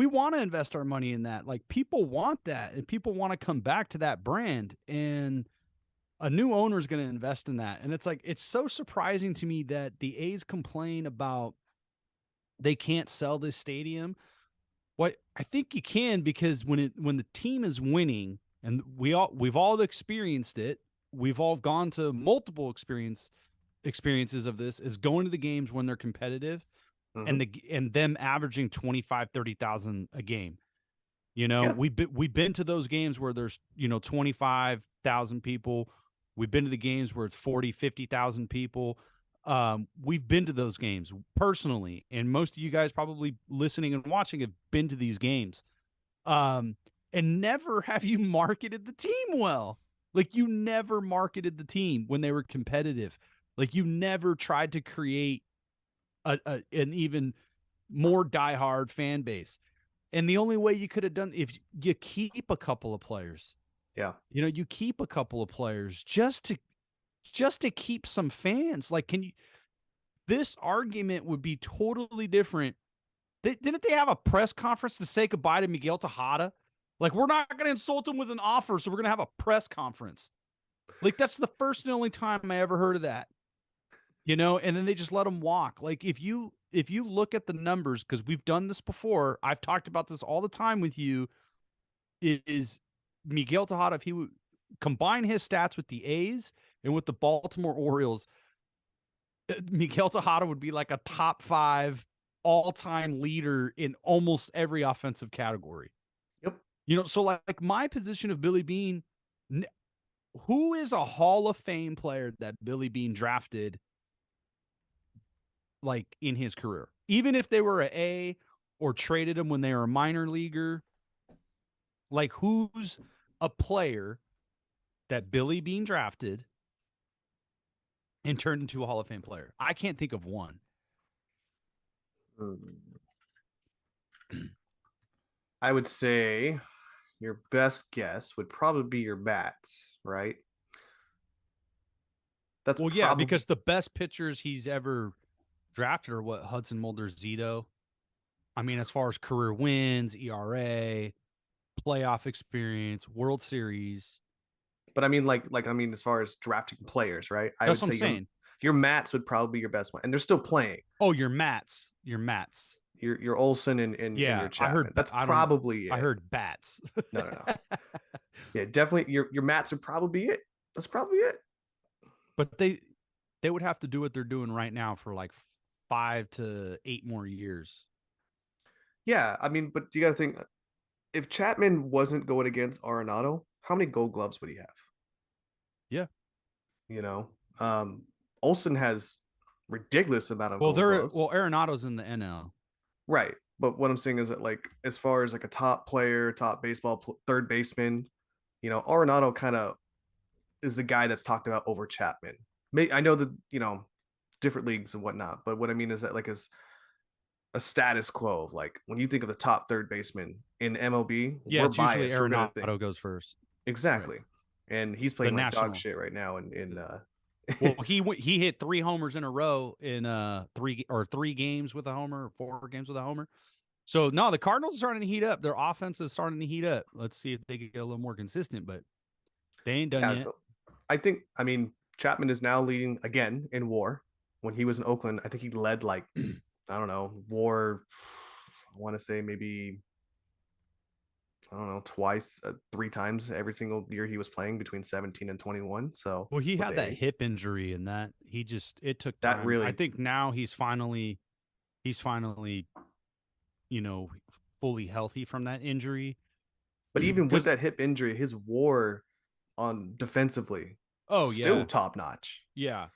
want to invest our money in that. Like, people want that, and people want to come back to that brand, and a new owner is going to invest in that. And it's like, it's so surprising to me that the A's complain about they can't sell this stadium. What I think you can, because when the team is winning, and we've all experienced it, we've all gone to multiple experiences of this, is going to the games when they're competitive, and them averaging 25, 30,000 a game. We've been to those games where there's 25,000 people. We've been to the games where it's 40, 50,000 people. We've been to those games personally, and most of you guys probably listening and watching have been to these games. And never have you marketed the team well. Like, you never marketed the team when they were competitive. Like, you never tried to create an even more diehard fan base. And the only way you could have done, if you keep a couple of players, you keep a couple of players just to keep some fans. Like, this argument would be totally different. Didn't they have a press conference to say goodbye to Miguel Tejada? Like, we're not going to insult him with an offer, so we're going to have a press conference. Like, that's the first and only time I ever heard of that. And then they just let him walk. Like, if you look at the numbers, because we've done this before, I've talked about this all the time with you, is Miguel Tejada, if he would combine his stats with the A's and with the Baltimore Orioles, Miguel Tejada would be like a top 5 all-time leader in almost every offensive category. Yep. So like my position of Billy Beane, who is a Hall of Fame player that Billy Beane drafted, like, in his career, even if they were an A or traded him when they were a minor leaguer? Like, who's a player that Billy Beane drafted and turned into a Hall of Fame player? I can't think of one. I would say your best guess would probably be your bats, right? That's Well, yeah, probably because the best pitchers he's ever drafted are what Hudson Mulder, Zito. I mean, as far as career wins, ERA, playoff experience, World Series. but I mean as far as drafting players, right? I That's would what I'm say saying. your Mats would probably be your best one. And they're still playing. Oh, your Mats. Your Olsen and Yeah, your I Chapman. heard. That's I don't. probably it. I heard bats. No. Yeah, definitely your Mats would probably be it. That's probably it. But they would have to do what they're doing right now for like 5 to 8 more years. Yeah, I mean, but you got to think if Chapman wasn't going against Arenado, how many Gold Gloves would he have? Yeah. You know, Olsen has ridiculous amount of Gold Gloves. Well, Arenado's in the NL. Right. But what I'm saying is that, like, as far as like a top player, top third baseman, Arenado kind of is the guy that's talked about over Chapman. I know that, different leagues and whatnot, but what I mean is that, like, as a status quo of, like, when you think of the top third baseman in MLB, Yeah, we're it's usually biased. We're gonna think Arenado goes first. exactly, and he's playing like national. dog shit right now. In Well, he hit 3 homers in a row in 3 games with a homer, 4 games with a homer. So no, the Cardinals are starting to heat up. Their offense is starting to heat up. Let's see if they can get a little more consistent, but they ain't done yet. So I mean, Chapman is now leading again in WAR. When he was in Oakland, I think he led like I don't know, WAR. I want to say maybe I don't know, twice, 3 times every single year he was playing between 17 and 21. So well, he with had the that A's. hip injury, and that it took That time. really- I think now he's finally, fully healthy from that injury. But even with that hip injury, his WAR on defensively, still top notch. Yeah.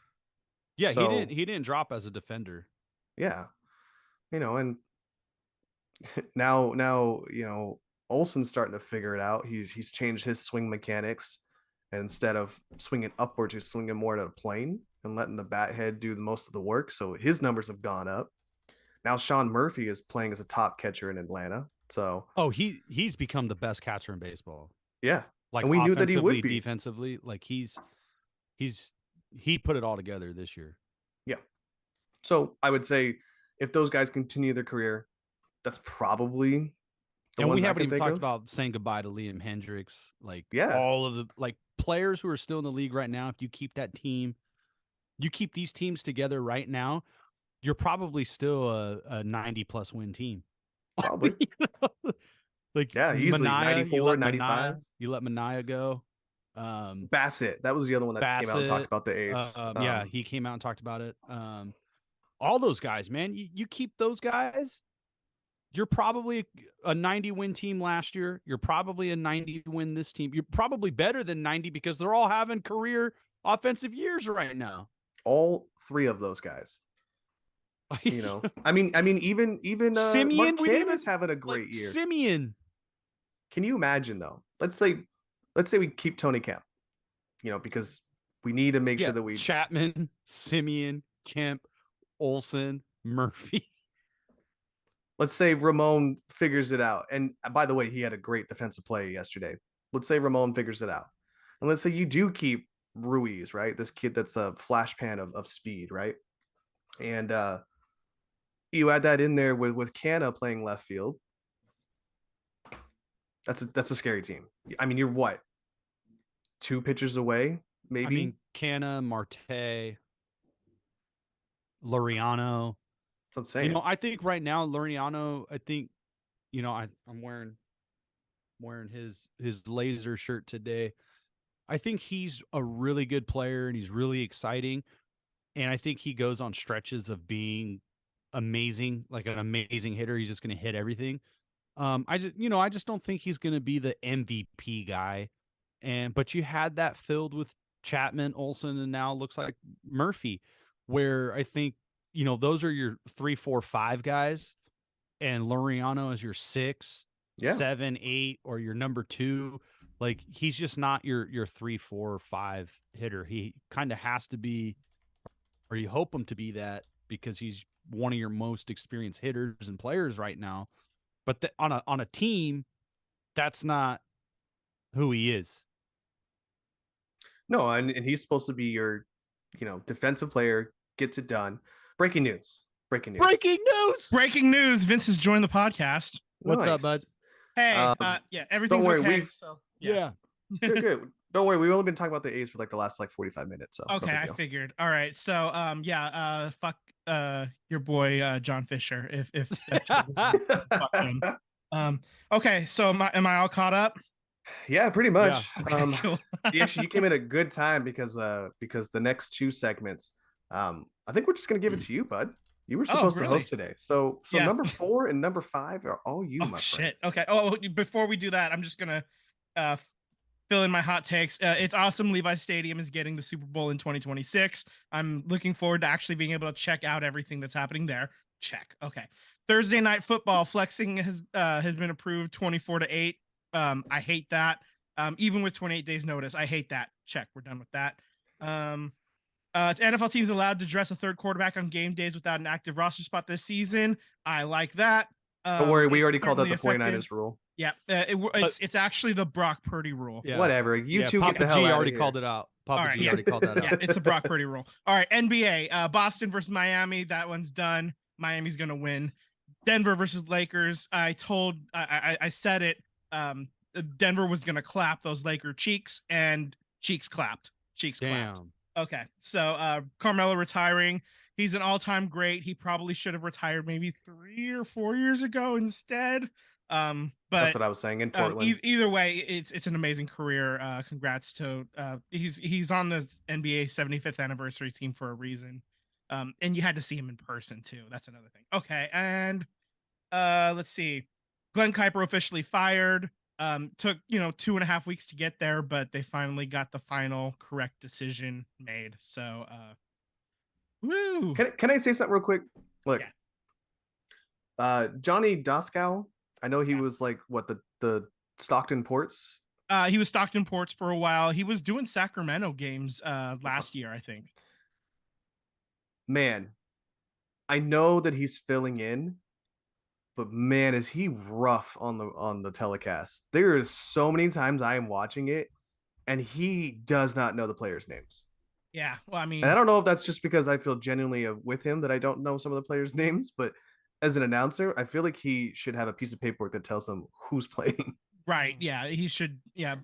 So- he didn't drop as a defender. Yeah, and now Olsen's starting to figure it out. He's changed his swing mechanics. And instead of swinging upwards, he's swinging more to the plane and letting the bat head do most of the work. So his numbers have gone up. Now Sean Murphy is playing as a top catcher in Atlanta. So he's become the best catcher in baseball. yeah, Like, and we knew that he would be. Defensively, like he put it all together this year. Yeah. So I would say if those guys continue their career, that's probably the And ones we I haven't can even think talked of. about saying goodbye to Liam Hendricks. Like, Yeah. all of the players who are still in the league right now. If you keep these teams together right now, you're probably still a 90+ win team. Probably. Like, Yeah, easily Manaea, 94, 95. You let Manaea go. Bassett. That was the other one that came out and talked about the A's. Yeah, he came out and talked about it. All those guys, man, you keep those guys, you're probably a 90-win team last year. You're probably a 90-win this team. You're probably better than 90 because they're all having career offensive years right now. All 3 of those guys. I mean, even Simeon, Mark is having a great year. Simeon. Can you imagine though? Let's say we keep Tony Kemp, because we need to make sure that we Chapman, Simeon, Kemp, Olsen, Murphy. Let's say Ramon figures it out. And by the way, he had a great defensive play yesterday. Let's say Ramon figures it out. And let's say you do keep Ruiz, right? This kid that's a flash pan of speed, right? And you add that in there with Canna playing left field. That's a scary team. I mean, you're what? 2 pitchers away, maybe? I mean, Canna, Marte, Laureano. That's what I'm saying. I think right now, Laureano, I'm wearing his laser shirt today. I think he's a really good player and he's really exciting. And I think he goes on stretches of being amazing, like an amazing hitter. He's just going to hit everything. I just don't think he's going to be the MVP guy. But you had that filled with Chapman, Olsen, and now it looks like Murphy, where I think, those are your 3, 4, 5 guys, and Laureano is your 6, 7, 8, or your number 2. Like, he's just not your 3, 4, 5 hitter. He kind of has to be, or you hope him to be that, because he's one of your most experienced hitters and players right now. But on a team, that's not who he is. No, and he's supposed to be your, defensive player, gets it done. Breaking news. Breaking news. Breaking news. Breaking news. Vince has joined the podcast. What's up, bud? Hey, yeah, everything's don't worry, okay. So Yeah. Good. Don't worry, we've only been talking about the A's for like the last 45 minutes. So okay, I figured. All right, so fuck your boy John Fisher. If that's fuck him. Okay, so am I all caught up? Yeah, pretty much. Okay, cool. Actually, you came in a good time because the next two segments, I think we're just gonna give it to you, bud. You were supposed to host today. So Yeah. number 4 and number 5 are all you, my shit. friend. Okay. Oh, before we do that, I'm just gonna fill in my hot takes. It's awesome. Levi's Stadium is getting the Super Bowl in 2026. I'm looking forward to actually being able to check out everything that's happening there. Check. Okay. Thursday Night Football flexing has been approved 24-8. I hate that. Even with 28 days notice, I hate that. Check. We're done with that. NFL teams allowed to dress a third quarterback on game days without an active roster spot this season. I like that. Don't worry, we already called out the 49ers rule. Yeah, it's actually the Brock Purdy rule. Yeah. Whatever. You two Papa get the hell G out already of here. called it out. Papa right, G yeah. already called that out. Yeah, it's a Brock Purdy rule. All right, NBA, Boston versus Miami. That one's done. Miami's gonna win. Denver versus Lakers. I said it. Denver was gonna clap those Laker cheeks, and cheeks clapped. Cheeks clapped. Damn. Okay, so Carmelo retiring. He's an all-time great. He probably should have retired maybe 3 or 4 years ago instead. But That's what I was saying in Portland. Either way, it's an amazing career. Congrats to he's on the NBA 75th anniversary team for a reason. And you had to see him in person too. That's another thing. Okay, and let's see. Glenn Kuiper officially fired. Took 2.5 weeks to get there, but they finally got the final correct decision made. So woo. Can I say something real quick? Look, Johnny Doskow, I know he was like the Stockton Ports. He was Stockton Ports for a while. He was doing Sacramento games last year, I think. Man, I know that he's filling in, but man, is he rough on the telecast. There is so many times I am watching it and he does not know the players' names. Yeah, well, I mean, and I don't know if that's just because I feel genuinely with him that I don't know some of the players' names, but as an announcer, I feel like he should have a piece of paperwork that tells him who's playing. Right. Yeah, he should. Yeah,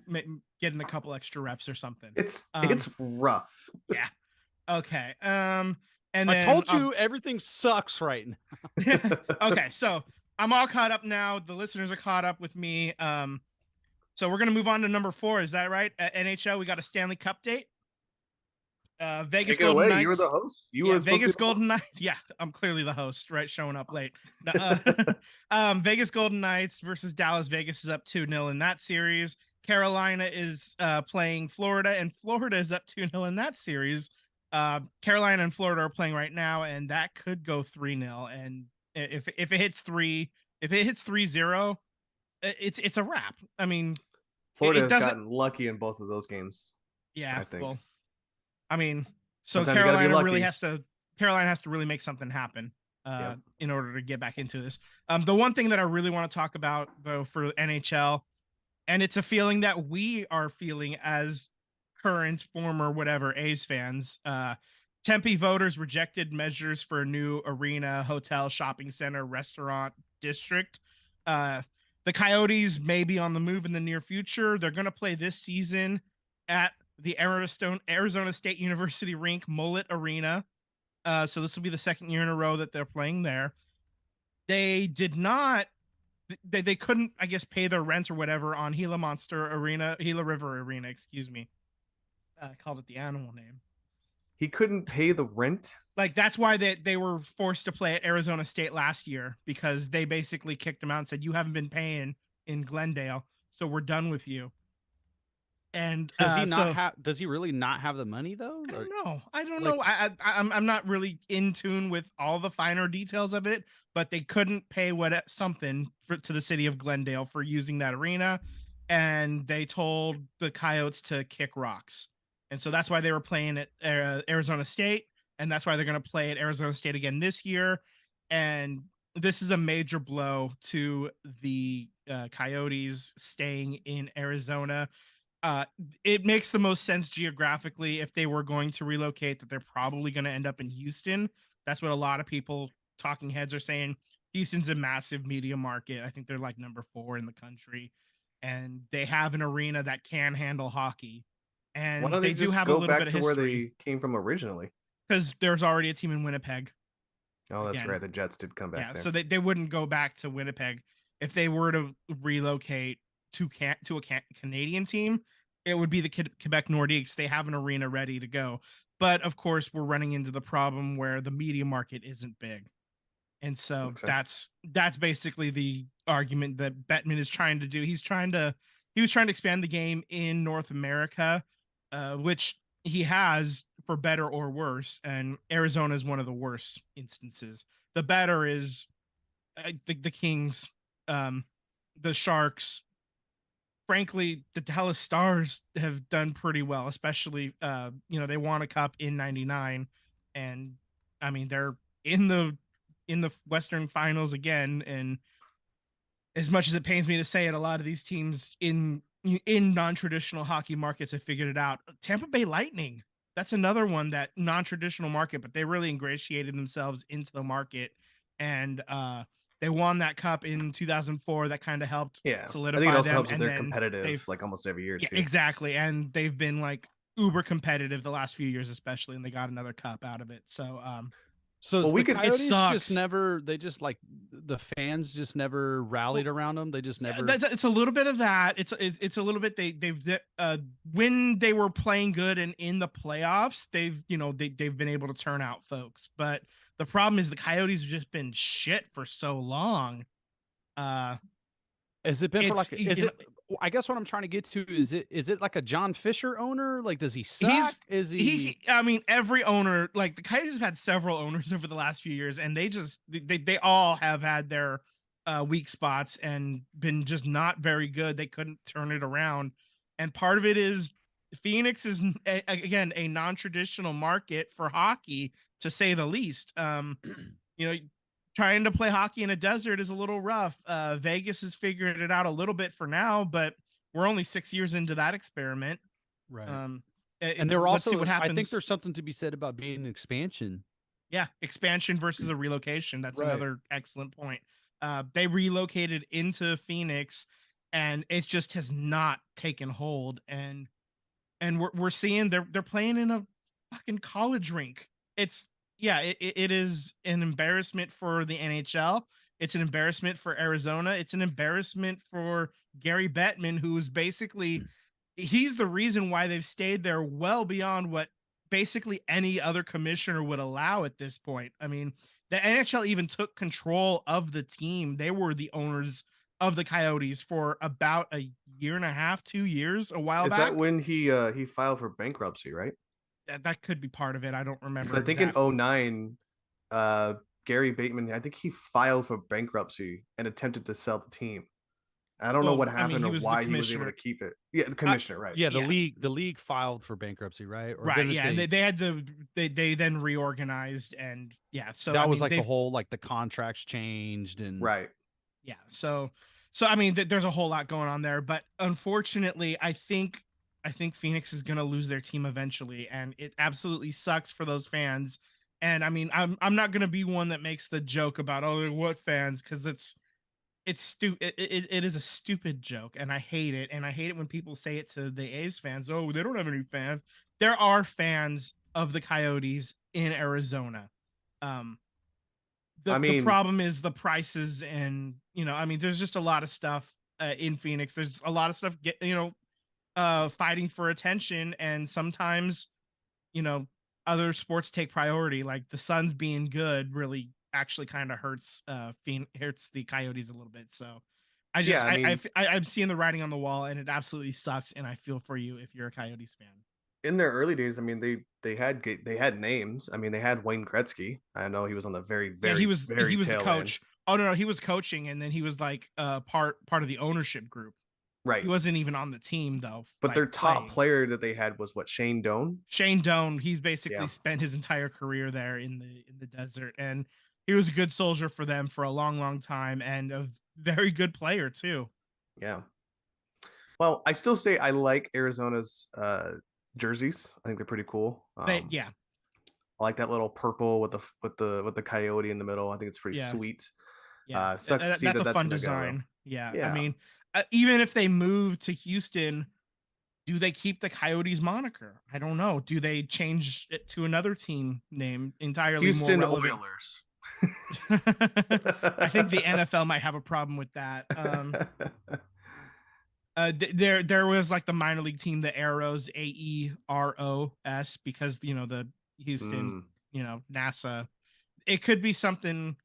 get in a couple extra reps or something. It's rough. Yeah. Okay. And then, I told you everything sucks right now. Okay, so I'm all caught up now. The listeners are caught up with me. So we're gonna move on to number 4. Is that right? At NHL, we got a Stanley Cup date. Vegas Golden Knights. You were the host. Vegas Golden Knights. Yeah, I'm clearly the host, right? Showing up late. Vegas Golden Knights versus Dallas. Vegas is up 2-0 in that series. Carolina is playing Florida, and Florida is up 2-0 in that series. Carolina and Florida are playing right now, and that could go 3-0. And if it hits 3-0, it's a wrap. I mean, Florida has gotten lucky in both of those games. Yeah, I think. well, I mean, so Sometimes Carolina has to really make something happen in order to get back into this. The one thing that I really want to talk about though for NHL, and it's a feeling that we are feeling as current, former, whatever A's fans. Tempe voters rejected measures for a new arena, hotel, shopping center, restaurant district. The Coyotes may be on the move in the near future. They're going to play this season at the Arizona State University rink, Mullet Arena. So this will be the second year in a row that they're playing there. They couldn't, I guess, pay their rent or whatever on Gila River Arena, excuse me. I called it the animal name. He couldn't pay the rent? Like, that's why they were forced to play at Arizona State last year, because they basically kicked him out and said, you haven't been paying in Glendale, so we're done with you. And does he really not have the money though? I don't know. I'm not really in tune with all the finer details of it, but they couldn't pay to the city of Glendale for using that arena, and they told the Coyotes to kick rocks. And so that's why they were playing at Arizona State, and that's why they're going to play at Arizona State again this year. and this is a major blow to the Coyotes staying in Arizona. It makes the most sense geographically if they were going to relocate that they're probably going to end up in Houston. That's what a lot of people, talking heads, are saying. Houston's a massive media market. I think they're like number 4 in the country, and they have an arena that can handle hockey. And Why don't they they do just have a go little back bit of to where history they came from originally? because there's already a team in Winnipeg. Oh, that's Again. right. The Jets did come back Yeah, there. so they wouldn't go back to Winnipeg if they were to relocate to a Canadian team. It would be the Quebec Nordiques. They have an arena ready to go, but of course we're running into the problem where the media market isn't big, and so Makes sense. that's basically the argument that Bettman is trying to do. He was trying to expand the game in North America, which he has for better or worse, and Arizona is one of the worst instances. The better is the Kings, the Sharks. Frankly, the Dallas Stars have done pretty well, especially they won a cup in '99, and I mean they're in the Western Finals again. And as much as it pains me to say it, a lot of these teams in non-traditional hockey markets have figured it out. Tampa Bay Lightning, that's another one, that non-traditional market, but they really ingratiated themselves into the market, and they won that cup in 2004. That kind of helped solidify I think it also them. helps that And they're then competitive like almost every year yeah, too. exactly. And they've been like uber competitive the last few years, especially, and they got another cup out of it. So So Well, it's we the could- it Coyotes just sucks. never. They just like the fans just never rallied around them. They just never. it's a little bit of that. It's a little bit they've when they were playing good and in the playoffs, they've been able to turn out folks. But the problem is the Coyotes have just been shit for so long. Has it been for it's- like? you Is know- it? I guess what I'm trying to get to is it like a John Fisher owner? Like, does he suck? He's- Is he? I mean, every owner, like the Coyotes have had several owners over the last few years, and they all have had their weak spots and been just not very good. They couldn't turn it around, and part of it is Phoenix is again a non-traditional market for hockey, to say the least. Trying to play hockey in a desert is a little rough. Vegas has figured it out a little bit for now, but we're only 6 years into that experiment. Right. And there were let's see also, what happens. I think there's something to be said about being an expansion. Yeah, expansion versus a relocation. That's Right. another excellent point. They relocated into Phoenix, and it just has not taken hold. And we're seeing they're playing in a fucking college rink. It is an embarrassment for the NHL. It's an embarrassment for Arizona. It's an embarrassment for Gary Bettman, who's basically he's the reason why they've stayed there well beyond what basically any other commissioner would allow at this point. I mean, the NHL even took control of the team. They were the owners of the Coyotes for about a year and a half, 2 years, a while Is back. that when he filed for bankruptcy, right? That could be part of it. I don't remember. Because I think in 2009, Gary Bateman, I think he filed for bankruptcy and attempted to sell the team. I don't know what happened or why he was able to keep it. Yeah, the commissioner, right? Yeah, the league filed for bankruptcy, right? Or right. Yeah, and they had they then reorganized, and yeah, so that was like the whole like the contracts changed and right. Yeah, so I mean, there's a whole lot going on there, but unfortunately, I think Phoenix is going to lose their team eventually, and it absolutely sucks for those fans. And I mean, I'm not going to be one that makes the joke about what fans, because it's stupid. It is a stupid joke, and I hate it. And I hate it when people say it to the A's fans. Oh, they don't have any fans. There are fans of the Coyotes in Arizona. The problem is the prices, and there's just a lot of stuff in Phoenix. There's a lot of stuff fighting for attention, and sometimes other sports take priority. Like the Suns being good really actually kind of hurts the Coyotes a little bit. So I'm seeing the writing on the wall, and it absolutely sucks, and I feel for you if you're a Coyotes fan. In their early days, I mean, they had names. I mean, they had Wayne Gretzky. I know he was on the very he was the coach. End. Oh no, he was coaching, and then he was like part of the ownership group. Right. He wasn't even on the team though. But their top player that they had was what, Shane Doan? Shane Doan. He's basically spent his entire career there in the desert. And he was a good soldier for them for a long, long time, and a very good player too. Yeah. Well, I still say I like Arizona's jerseys. I think they're pretty cool. Yeah, I like that little purple with the coyote in the middle. I think it's pretty Yeah. sweet. yeah, Sucks to see that's that a that's fun gonna go. design. Yeah, I Yeah. mean, even if they move to Houston, do they keep the Coyotes moniker? I don't know. Do they change it to another team name entirely Houston more relevant? Oilers. I think the NFL might have a problem with that. There was like the minor league team, the Arrows, AEROS, because the Houston, NASA. It could be something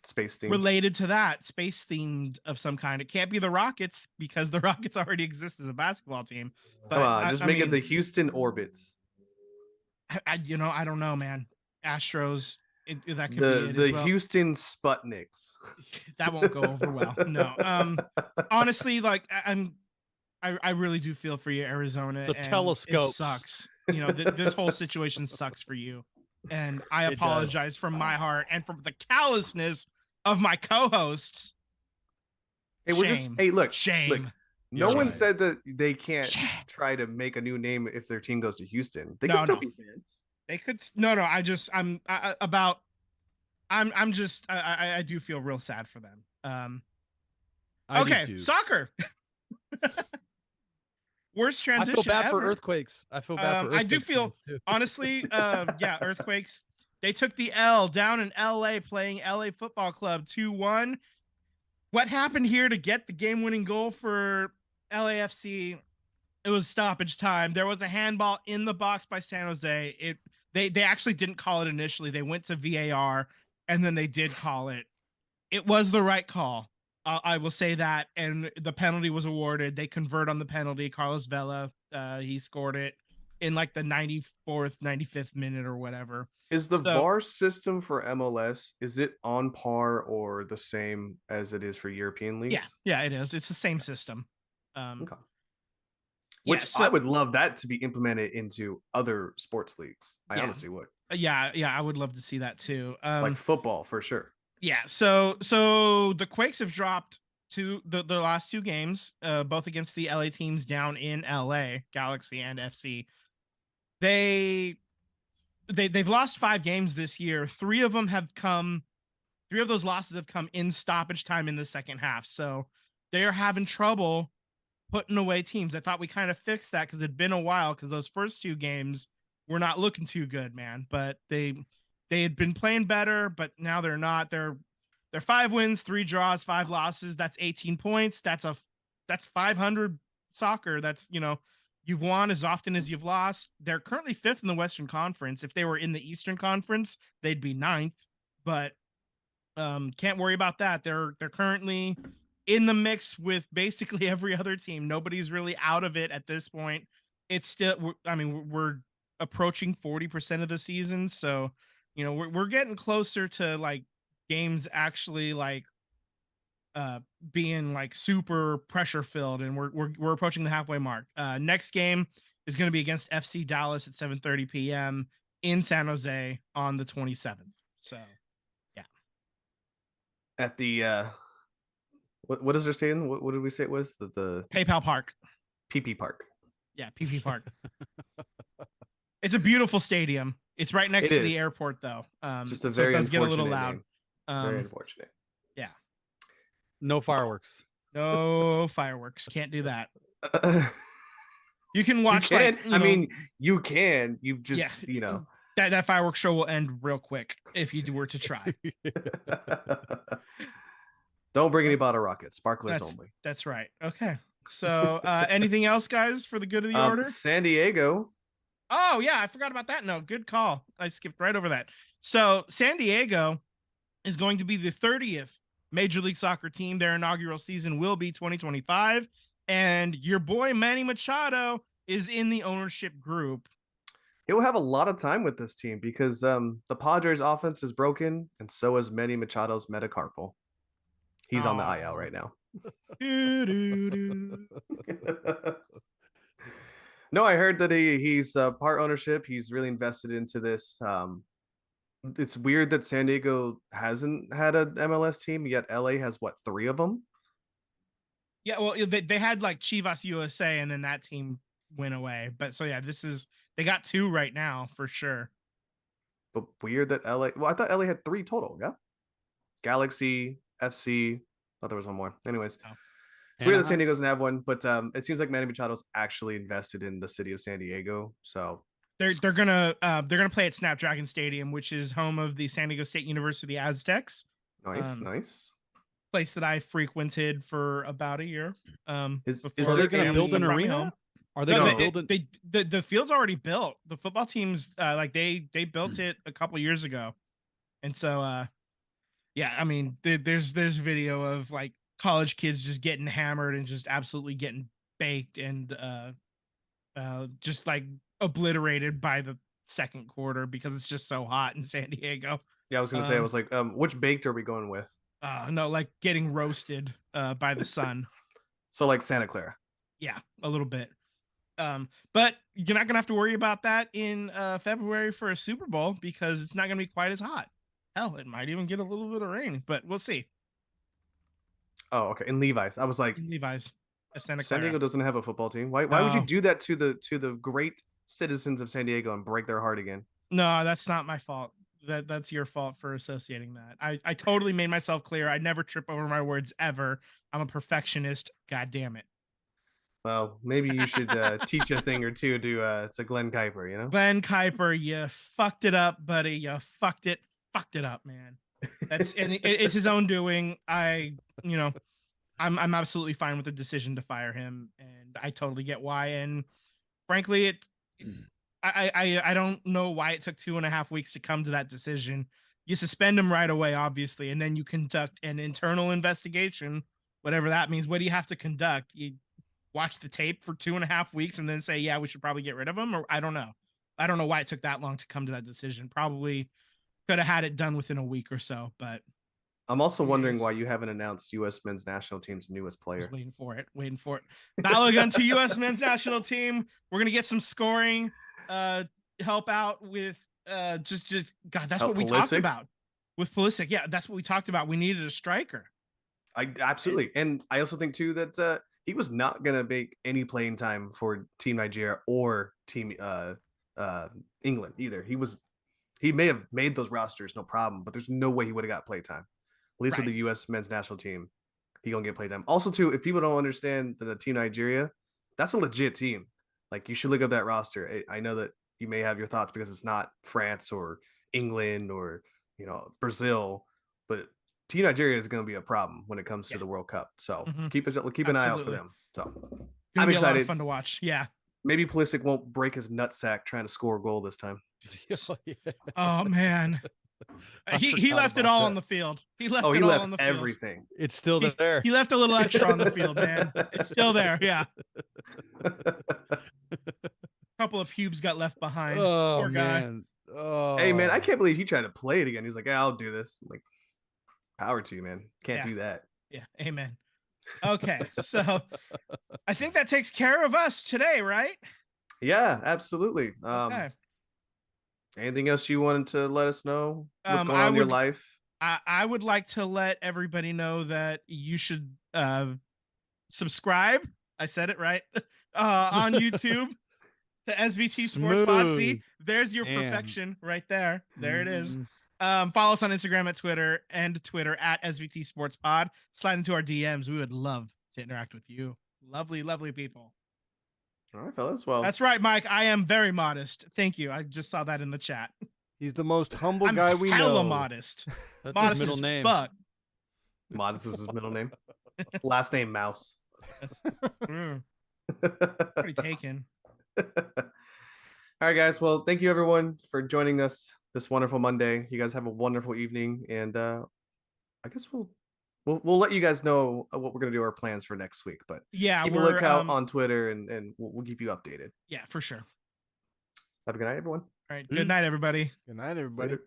Space themed. related to that, space themed of some kind. It can't be the Rockets because the Rockets already exist as a basketball team. But Come on, just make it mean, the Houston Orbits. I don't know, man. Astros, that could The be it the as well. Houston Sputniks. That won't go over well. No. Honestly, like I really do feel for you, Arizona. The and telescopes. It sucks. This whole situation sucks for you. And I It apologize from my heart and from the callousness of my co-hosts. Hey, we're just Shame. look. Shame. Look, no You're one right. said that they can't Shame. try to make a new name if their team goes to Houston. They No, can still no. be fans. They could I do feel real sad for them. I do Okay, too. soccer. Worst I transition feel bad ever. for earthquakes. I feel bad for I earthquakes. do feel fans, too. honestly, yeah, earthquakes. They took the L down in LA playing LA Football Club 2-1. What happened here to get the game-winning goal for LAFC? It was stoppage time. There was a handball in the box by San Jose. They actually didn't call it initially. They went to VAR and then they did call it. It was the right call. I will say that. And the penalty was awarded. They convert on the penalty. Carlos Vela, he scored it in like the 94th, 95th minute or whatever. Is the So- VAR system for MLS, is it on par or the same as it is for European leagues? Yeah, it is. It's the same system. Okay. Yeah, Which so- I would love that to be implemented into other sports leagues. I Yeah. honestly would. Yeah, I would love to see that too. Like football for sure. Yeah, so the Quakes have dropped the last two games, both against the LA teams down in LA, Galaxy and FC. They've lost 5 games this year. 3 of those losses have come in stoppage time in the second half. So they are having trouble putting away teams. I thought we kind of fixed that because it'd been a while, because those first 2 games were not looking too good, man. But they had been playing better, but now they're not. They're 5 wins, 3 draws, 5 losses. That's 18 points. That's 500 soccer. That's, you've won as often as you've lost. They're currently 5th in the Western Conference. If they were in the Eastern Conference, they'd be 9th. But can't worry about that. They're currently in the mix with basically every other team. Nobody's really out of it at this point. It's still, we're approaching 40% of the season, so we're getting closer to like games actually like being like super pressure filled, and we're approaching the halfway mark. Next game is going to be against FC Dallas at 7:30 p.m. in San Jose on the 27th. So yeah, At the what is there saying? What did we say it was? The PayPal Park. PP Park. Yeah, PP Park. It's a beautiful stadium. It's right next It to the is. airport, though. Just a so very it does get a little unfortunate loud. name. Very unfortunate. No fireworks. No fireworks. Can't do that. You can You watch. can. Like, I mean, you can. You just, Yeah. that fireworks show will end real quick if you were to try. Don't bring any bottle rockets. Sparklers That's- only. That's right. Okay. So, anything else, guys, for the good of the order? San Diego. Oh yeah, I forgot about that. No, good call. I skipped right over that. So San Diego is going to be the 30th Major League Soccer team. Their inaugural season will be 2025, and your boy Manny Machado is in the ownership group. He'll have a lot of time with this team because the Padres offense is broken, and so is Manny Machado's metacarpal. He's on the IL right now. Doo-doo-doo. No, I heard that he's part ownership. He's really invested into this. It's weird that San Diego hasn't had an MLS team, yet LA has what, 3 of them? Yeah, well, they had like Chivas USA, and then that team went away. But so yeah, they got 2 right now for sure. But weird that LA. Well, I thought LA had 3 total. Yeah, Galaxy, FC. Thought there was one more. Anyways, Oh. it's weird that Anaheim? San Diego doesn't have one, but it seems like Manny Machado's actually invested in the city of San Diego. So They're gonna play at Snapdragon Stadium, which is home of the San Diego State University Aztecs. nice, Um, nice. Place that I frequented for about a year. Is before there Are they going to any- build an brought me arena? home. Are they No, going to No. build an? the field's already built. The football teams like they built it a couple years ago, and so yeah, I mean there's video of like college kids just getting hammered and just absolutely getting baked and just like obliterated by the second quarter because it's just so hot in San Diego. Yeah, I was gonna say. I was like, which baked are we going with? No, like getting roasted by the sun. So like Santa Clara. Yeah, a little bit. But you're not gonna have to worry about that in February for a Super Bowl because it's not gonna be quite as hot. Hell, it might even get a little bit of rain, but we'll see. Oh, okay. In Levi's, I was like, In Levi's at Santa San Clara. Diego doesn't have a football team. Why would you No. do that to the great citizens of San Diego and break their heart again? No, that's not my fault. That's your fault for associating that. I totally made myself clear. I never trip over my words ever. I'm a perfectionist. God damn it. Well, maybe you should teach a thing or two to Glenn Kuiper, you know? Glenn Kuiper, you fucked it up, buddy. You fucked it up, man. That's and it's his own doing. I'm absolutely fine with the decision to fire him, and I totally get why. And frankly, I don't know why it took 2.5 weeks to come to that decision. You suspend him right away, obviously, and then you conduct an internal investigation, whatever that means. What do you have to conduct? You watch the tape for 2.5 weeks and then say, yeah, we should probably get rid of him, or I don't know. I don't know why it took that long to come to that decision. Probably could have had it done within a week or so, but I'm also wondering Yes. why you haven't announced U.S. men's national team's newest I player. was waiting for it. Balogun to U.S. men's national team. We're gonna get some scoring. Help out with just God. That's Help what we talked Pulisic? about with Pulisic. Yeah, that's what we talked about. We needed a striker. I absolutely, and I also think too that he was not gonna make any playing time for Team Nigeria or Team England either. He may have made those rosters, no problem, but there's no way he would have got play time. At least with Right. the U.S. men's national team, he gonna get play time. Also, too, if people don't understand the Team Nigeria, that's a legit team. Like you should look up that roster. I know that you may have your thoughts because it's not France or England or Brazil, but Team Nigeria is going to be a problem when it comes to Yeah. the World Cup. So Mhm. keep an eye out for Absolutely. them. So Gonna I'm be a lot excited. of fun to watch. Yeah. Maybe Pulisic won't break his nutsack trying to score a goal this time. Oh man. I He forgot left it about all that. on the field. He left Oh, it he all left on the field. everything. It's still there. He left a little extra on the field, man. It's still there. Yeah. A couple of pubes got left behind. Oh Poor guy. man. Oh. Hey man, I can't believe he tried to play it again. He was like, "Yeah, I'll do this." I'm like, power to you, man. Can't Yeah. do that. Yeah. Amen. Okay. So I think that takes care of us today, right? Yeah, absolutely. Okay. Anything else you wanted to let us know? What's going I on in your would- life? I would like to let everybody know that you should subscribe. I said it right. On YouTube to SVT Sports Pod. See, Smooth. there's your Damn. perfection right there. There it is. Mm. Follow us on Instagram and Twitter at SVT Sports Pod. Slide into our DMs. We would love to interact with you. Lovely, lovely people. All right, fellas. Well, That's right, Mike. I am very modest. Thank you. I just saw that in the chat. He's the most humble I'm guy we hella know. modest. That's Modest his middle as name. fuck. Modest is his middle name. Last name Mouse. Mm, pretty taken. All right, guys. Well, thank you everyone for joining us this wonderful Monday. You guys have a wonderful evening, and I guess we'll let you guys know what we're gonna do our plans for next week. But Yeah, keep a we're lookout on Twitter, and we'll keep you updated. yeah, for sure. Have a good night, everyone. All right. Good night, everybody. Good night, everybody. Later.